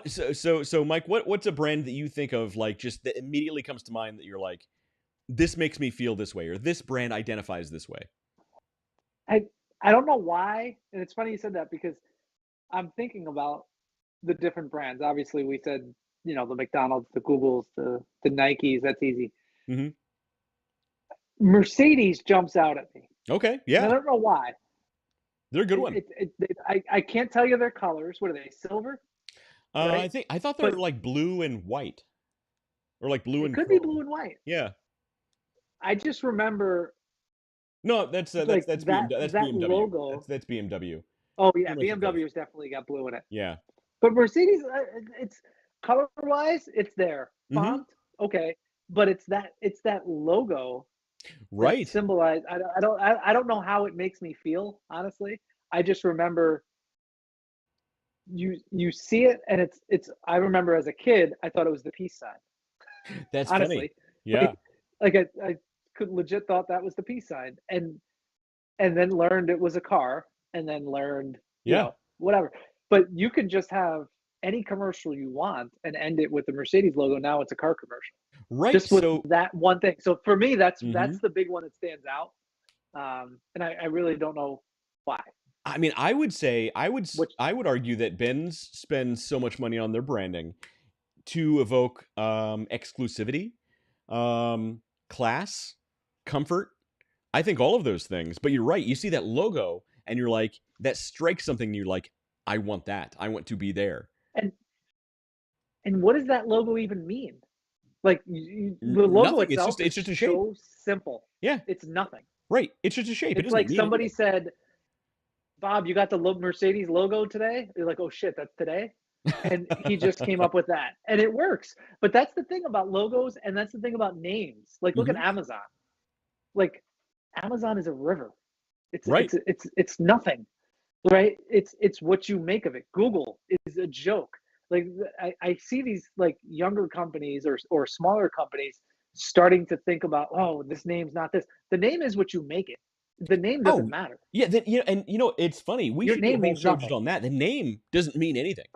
So Mike, what's a brand that you think of, like, just that immediately comes to mind that you're like, this makes me feel this way, or this brand identifies this way? I don't know why, and it's funny you said that because I'm thinking about the different brands. Obviously, we said, the McDonald's, the Googles, the Nikes. That's easy. Mm-hmm. Mercedes jumps out at me. Okay, And yeah, I don't know why. they're a good one. I can't tell you their colors. What are they? Silver? Right? I thought they were But- like blue and white, or like blue It and could be chrome. blue and white. Yeah. I just remember. No, that's Like that's that BMW. logo. That's BMW. Oh yeah, Pretty much BMW's definitely got blue in it. Yeah. But Mercedes, it's color-wise, it's there. Mhm. Font, okay, but it's that logo that Right. symbolize. I don't know how it makes me feel. Honestly, I just remember you see it, and it's. I remember as a kid, I thought it was the peace sign. That's Honestly, funny. Yeah. like I could legit thought that was the peace sign, and then learned it was a car, and then learned Yeah. whatever. But you can just have any commercial you want and end it with the Mercedes logo. Now it's a car commercial. Right. Just with So that one thing. So for me, that's Mhm. the big one that stands out. And I really don't know why. I mean, I would say I would Which- argue that Benz spends so much money on their branding to evoke exclusivity, class, comfort. I think all of those things. But you're right. You see that logo and you're like, that strikes something. You're like, I want that. I want to be there. And what does that logo even mean? Like the logo Nothing. itself It's just a shape. so simple. Yeah. It's nothing. Right. It's just a shape. It It's doesn't like mean somebody anything. said, Bob, you got the Mercedes logo today? You're like, oh shit, that's today? And he just came up with that. And it works. But that's the thing about logos, and that's the thing about names. Like, look at Amazon. Like, Amazon is a river. Right. It's nothing, right? It's what you make of it. Google is a joke. Like I see these like younger companies or smaller companies starting to think about, oh, this name's not this. The name is what you make it. The name doesn't Oh, matter. yeah. And it's funny. We Your should do a name whole means show just nothing. on that. The name doesn't mean anything.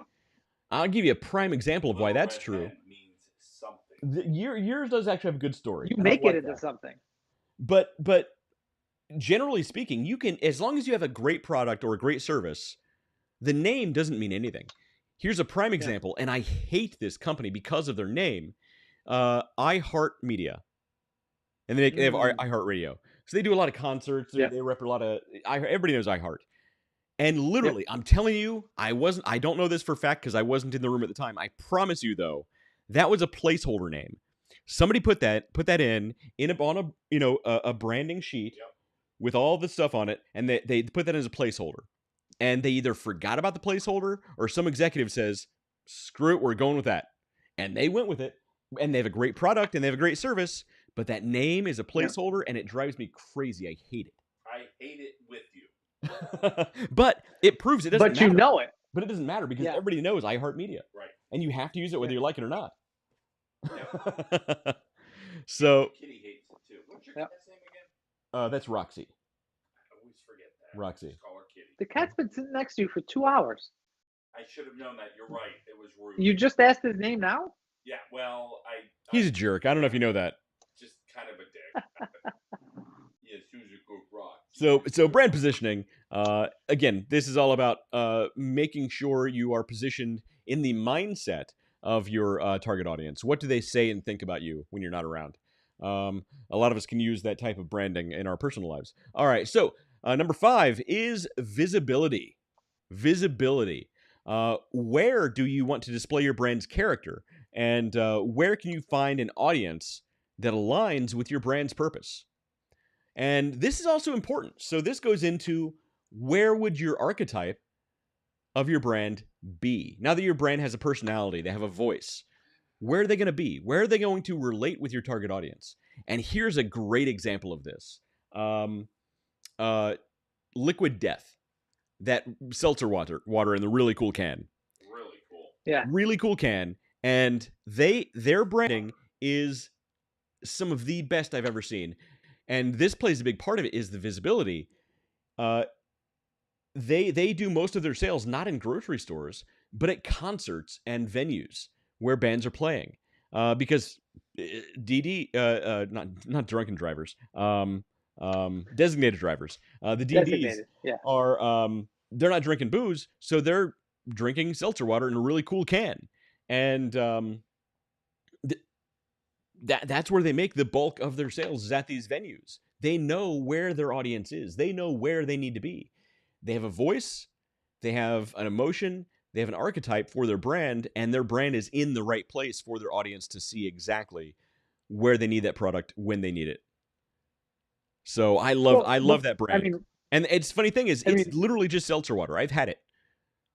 I'll give you a prime example of why that's Red true. Hen means something. Yours does actually have a good story. You and I make like it into that. something. But generally speaking, you can, as long as you have a great product or a great service, the name doesn't mean anything. Here's a prime example, and I hate this company because of their name. iHeartMedia, and they have iHeartRadio, so they do a lot of concerts. They rep a lot of. Everybody knows iHeart, and literally, I'm telling you, I don't know this for a fact because I wasn't in the room at the time. I promise you, though, that was a placeholder name. Somebody put that in on a branding sheet with all the stuff on it, and they put that as a placeholder. And they either forgot about the placeholder or some executive says, screw it, we're going with that. And they went with it. And they have a great product and they have a great service, but that name is a placeholder and it drives me crazy. I hate it. I hate it with you. But it proves it doesn't matter. But you know it. But it doesn't matter because everybody knows iHeartMedia. Right. And you have to use it whether you like it or not. Yep. So Kitty hates it too. What's your cat's name again? that's Roxy. I always forget that. Roxy. Just call her Kitty. The cat's been sitting next to you for 2 hours. I should have known that. You're right. It was rude. You just asked his name now? Yeah, well, He's a jerk. I don't know if you know that. Just kind of a dick. Yes, who's a good rock? So brand positioning, again, this is all about making sure you are positioned in the mindset of your target audience. What do they say and think about you when you're not around? A lot of us can use that type of branding in our personal lives. All right, so number 5 is visibility. Visibility. Where do you want to display your brand's character? And where can you find an audience that aligns with your brand's purpose? And this is also important. So this goes into where would your archetype of your brand be? Now that your brand has a personality, they have a voice, where are they going to be? Where are they going to relate with your target audience? And here's a great example of this. Liquid Death, that seltzer water in the really cool can. Really cool. Yeah. Really cool can. And their branding is some of the best I've ever seen. And this plays a big part of it is the visibility. They do most of their sales not in grocery stores, but at concerts and venues where bands are playing. Because not drunken drivers, designated drivers. The DDs are they're not drinking booze, so they're drinking seltzer water in a really cool can, and that's where they make the bulk of their sales is at these venues. They know where their audience is. They know where they need to be. They have a voice. They have an emotion. They have an archetype for their brand, and their brand is in the right place for their audience to see exactly where they need that product when they need it. So I love that brand. I mean, and it's funny thing is, it's literally just seltzer water. I've had it.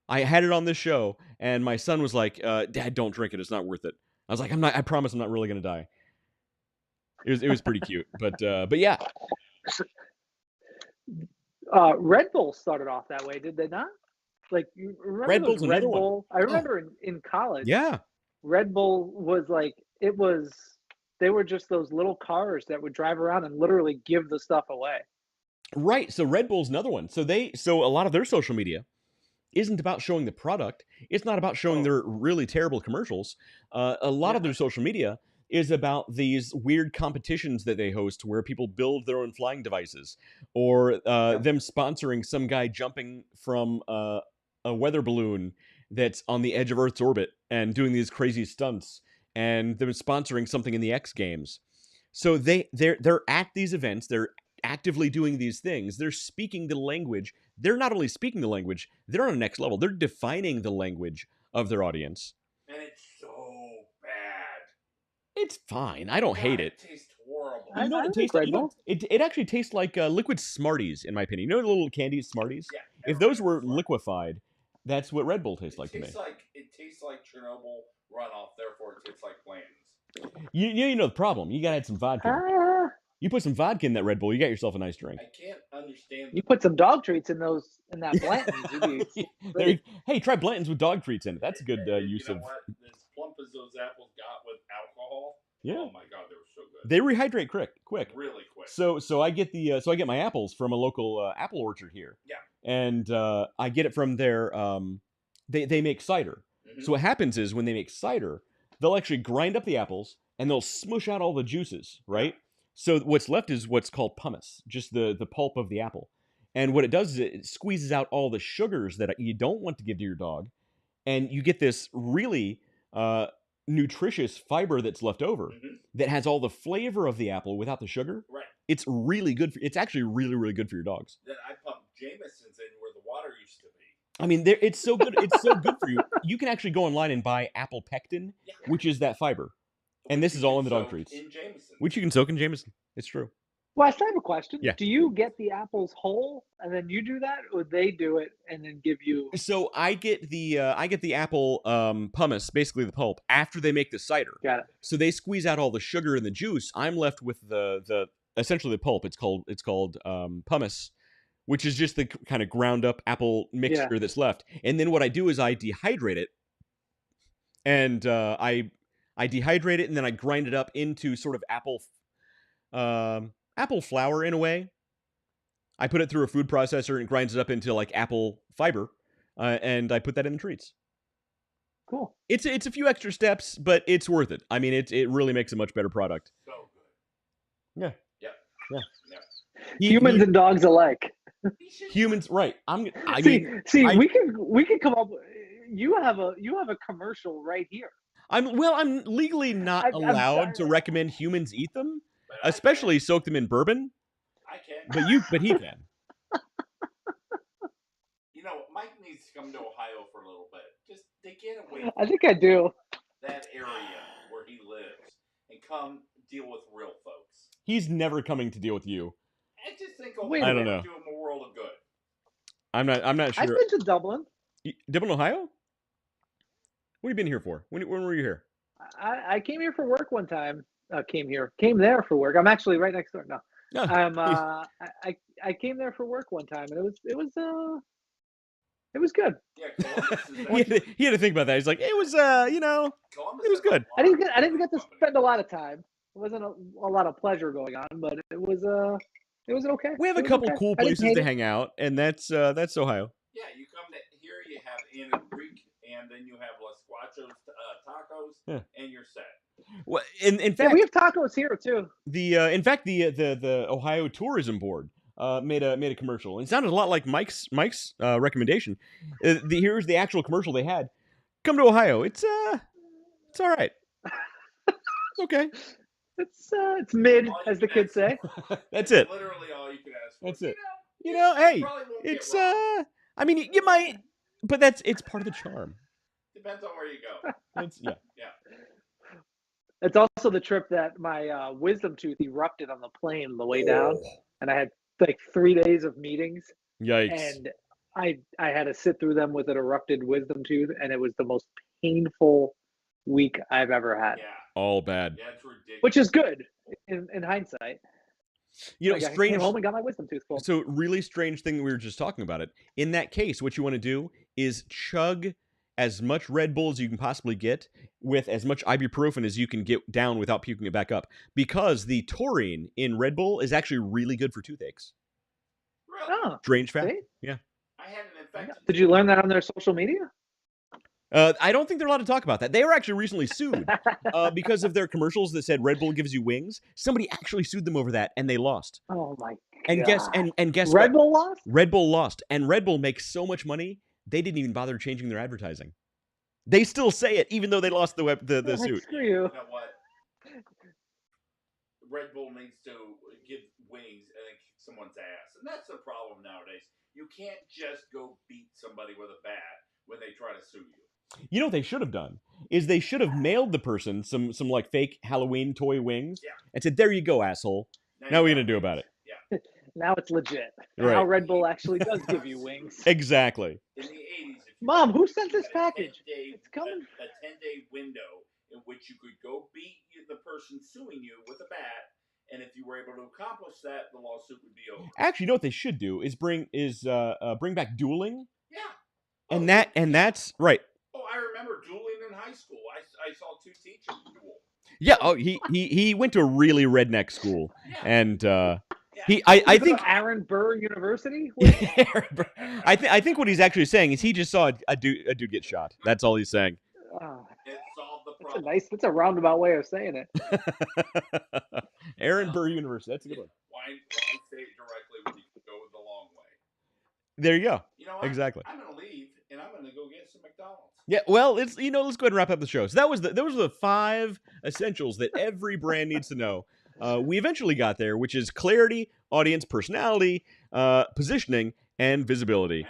I had it on this show, and my son was like, "Dad, don't drink it. It's not worth it." I was like, I promise I'm not really going to die. It was pretty cute, but yeah. Red Bull started off that way, did they not? Like, you remember Red Bull's another one. I remember in college. Yeah. Red Bull was like, they were just those little cars that would drive around and literally give the stuff away. Right. So Red Bull's another one. So a lot of their social media isn't about showing the product. It's not about showing their really terrible commercials. A lot of their social media is about these weird competitions that they host where people build their own flying devices, or them sponsoring some guy jumping from a weather balloon that's on the edge of Earth's orbit and doing these crazy stunts, and them sponsoring something in the X Games. So they're at these events. They're actively doing these things. They're speaking the language. They're not only speaking the language, they're on a next level. They're defining the language of their audience. And it's so bad. It's fine. I don't hate it. It tastes horrible. You know what it tastes like? It actually tastes like liquid Smarties, in my opinion. You know the little candy Smarties? Yeah. If those were liquefied, that's what Red Bull tastes like to me. It tastes like Chernobyl runoff, therefore it tastes like Blanton's. You know the problem. You gotta add some vodka. You put some vodka in that Red Bull, you got yourself a nice drink. I can't understand. You put some dog treats in that Blanton's. You'd be great. Hey, try Blanton's with dog treats in it. That's a good use you know of. what? As plump as those apples got with alcohol. Yeah. Oh my God, they were so good. They rehydrate quick. Really quick. So I get I get my apples from a local apple orchard here. Yeah. And I get it from their they make cider. Mm-hmm. So what happens is when they make cider, they'll actually grind up the apples and they'll smush out all the juices, right? So what's left is what's called pumice, just the pulp of the apple. And what it does is it squeezes out all the sugars that you don't want to give to your dog, and you get this really nutritious fiber that's left over that has all the flavor of the apple without the sugar. Right. It's really good. It's actually really, really good for your dogs. Then I pumped Jameson's in where the water used to be. I mean, it's so good. It's so good for you. You can actually go online and buy apple pectin, which is that fiber. And this is all in the dog treats. In Jameson. Which you can soak in Jameson. It's true. Wes, I have a question. Yeah. Do you get the apples whole and then you do that, or they do it and then give you? So I get the apple pumice, basically the pulp, after they make the cider. Got it. So they squeeze out all the sugar and the juice. I'm left with the essentially the pulp. It's called pumice, which is just the kind of ground up apple mixture that's left. And then what I do is I dehydrate it, and I dehydrate it, and then I grind it up into sort of apple flour in a way. I put it through a food processor and it grinds it up into like apple fiber, and I put that in the treats. Cool. It's a few extra steps, but it's worth it. I mean, it really makes a much better product. So good. Yeah. Yeah. Humans and dogs alike. Humans, right? We could come up. You have a commercial right here. I'm legally not allowed to recommend humans eat them, especially soak them in bourbon. I can. But he can. You know, Mike needs to come to Ohio for a little bit. Just to get away I think I do. that area where he lives and come deal with real folks. He's never coming to deal with you. I just think I don't know. Do him a world of good. I'm not sure. I've been to Dublin. Dublin, Ohio? What have you been here for? When were you here? I came here for work one time. Came there for work. I'm actually right next door. No. I came there for work one time, and it was good. Yeah, he had to think about that. He's like, it was it was good. I didn't get to spend a lot of time. It wasn't a lot of pleasure going on, but it was okay. We have a couple cool places to hang out, and that's Ohio. Yeah, you come to here, you have Anna Greek, and then you have Los Guachos tacos, and you're set. Well, in fact, we have tacos here too. The Ohio Tourism Board made a commercial. It sounded a lot like Mike's recommendation. Here's the actual commercial they had. Come to Ohio. It's all right. It's okay. It's mid, as the kids say. That's it. Literally all you can ask for. That's it. Hey, it's I mean, you might, but it's part of the charm. Depends on where you go. Yeah. It's also the trip that my wisdom tooth erupted on the plane on the way down, and I had like 3 days of meetings. Yikes! And I had to sit through them with an erupted wisdom tooth, and it was the most painful week I've ever had. Yeah. All bad. Yeah, it's ridiculous. Which is good in hindsight. Strange. I came home and got my wisdom tooth pulled. So really strange thing. We were just talking about it. In that case, what you want to do is chug as much Red Bull as you can possibly get with as much ibuprofen as you can get down without puking it back up, because the taurine in Red Bull is actually really good for toothaches. Really? Oh, Strange fact. see? Yeah. I had an infection. Did you learn that on their social media? I don't think they're allowed to talk about that. They were actually recently sued because of their commercials that said Red Bull gives you wings. Somebody actually sued them over that, and they lost. Oh my god! And guess Red what? Bull lost. Red Bull lost, and Red Bull makes so much money they didn't even bother changing their advertising. They still say it, even though they lost the suit. Screw you. You know what? Red Bull needs to give wings and someone's ass, and that's the problem nowadays. You can't just go beat somebody with a bat when they try to sue you. You know what they should have done is they should have mailed the person some like fake Halloween toy wings and said, "There you go, asshole. Now what are you gonna do about it?" Yeah. Now it's legit. Right. Now Red Bull actually does give you wings. Exactly. In the 80s, Mom, who sent this package? It's coming. A 10-day window in which you could go beat the person suing you with a bat, And if you were able to accomplish that, the lawsuit would be over. Actually, you know what they should do is bring back dueling. Yeah. And that's right. Oh, I remember dueling in high school. I saw two teachers duel. Yeah. Oh, he went to a really redneck school, Yeah. and Yeah. I think Aaron Burr University. I think what he's actually saying is he just saw a dude get shot. That's all he's saying. It solved the That's problem. that's a roundabout way of saying it. Aaron Burr University. That's a good one. Why say it directly when you can go the long way? There you go. You know what? Exactly. I'm gonna leave and I'm gonna go get some McDonald's. Yeah, well, let's go ahead and wrap up the show. So those were the 5 essentials that every brand needs to know. We eventually got there, which is clarity, audience, personality, positioning, and visibility.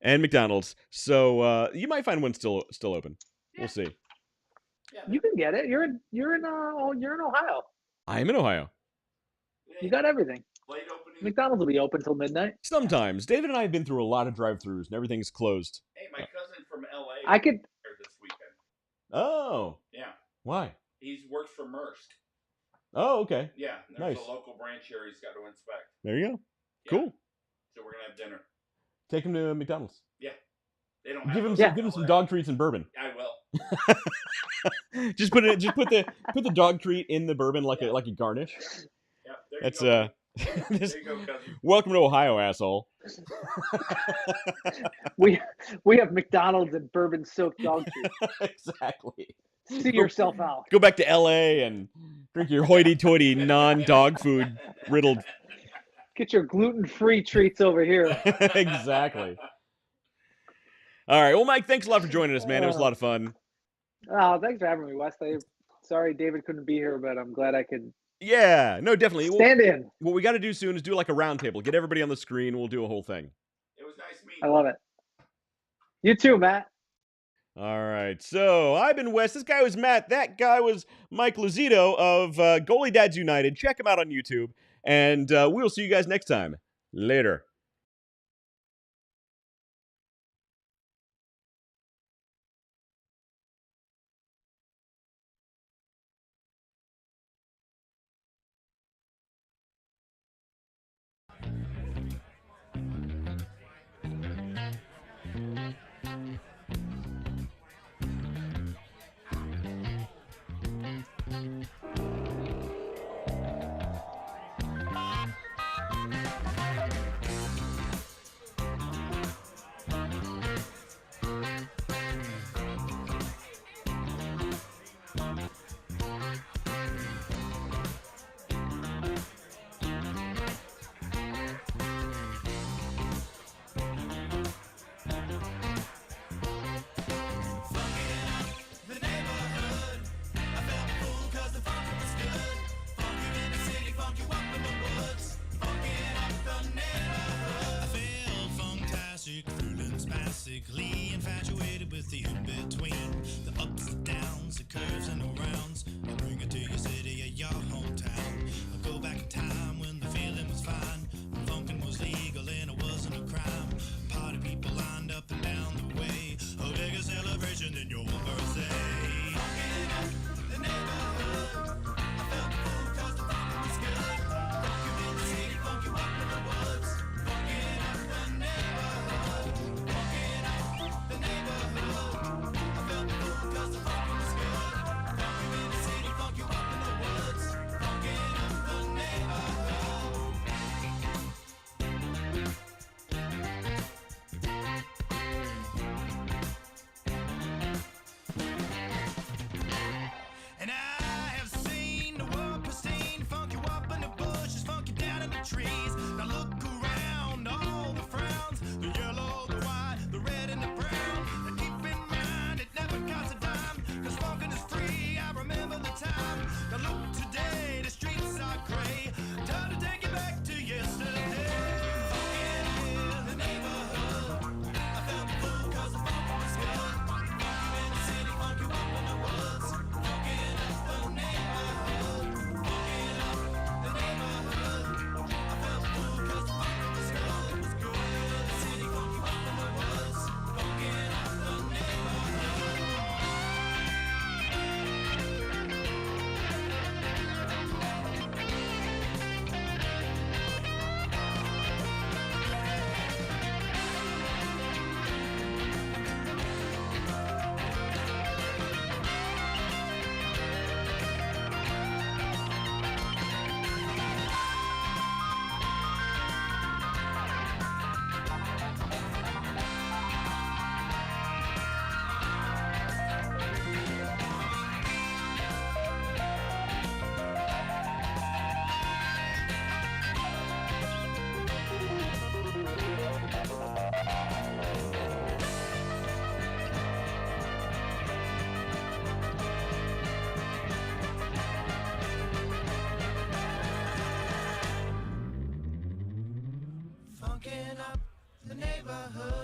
And McDonald's. So you might find one still open. Yeah. We'll see. Yeah, you can get it. You're in Ohio. I am in Ohio. You got everything. Late opening. McDonald's will be open till midnight. Sometimes. David and I have been through a lot of drive-thrus, and everything's closed. Hey, my cousin from LA. I could. This weekend. Oh. Yeah. Why? He works for Maersk. Oh, okay. Yeah. There's Nice. a local branch here he's got to inspect. There you go. Yeah. Cool. So we're gonna have dinner. Take him to McDonald's. Yeah. They don't give have him some dog treats and bourbon. I will. Just put the dog treat in the bourbon like a garnish. Yeah, there That's you go. This, there you go, cousin. welcome to Ohio, asshole. we have McDonald's and bourbon soaked dog treats. Exactly. See yourself out. Go back to LA and drink your hoity-toity non-dog food riddled. Get your gluten-free treats over here. Exactly. All right. Well, Mike, thanks a lot for joining us, man. It was a lot of fun. Oh, thanks for having me, Wes. Sorry David couldn't be here, but I'm glad I could. Yeah. No, definitely. Stand in. What we got to do soon is do like a round table. Get everybody on the screen. We'll do a whole thing. It was nice meeting I love it. You too, Matt. All right. So I've been Wes. This guy was Matt. That guy was Mike Lozito of Goalie Dads United. Check him out on YouTube. And we'll see you guys next time. Later. Fantastically infatuated with the in-between, the ups and downs, the curves and the rounds. I'll bring it to your city or your hometown. I'll go back in time when the feeling was fine, when funkin' was legal and it wasn't a crime. Party people lined up and down the way, a bigger celebration than your birthday. Funkin' up the neighborhood, I felt the fool 'cause the funkin' was good. Funk you in the city, funk you up in the woods. Funkin' up the neighborhood. The neighborhood, I felt the fool 'cause the funkin' was good. smoking up the neighborhood.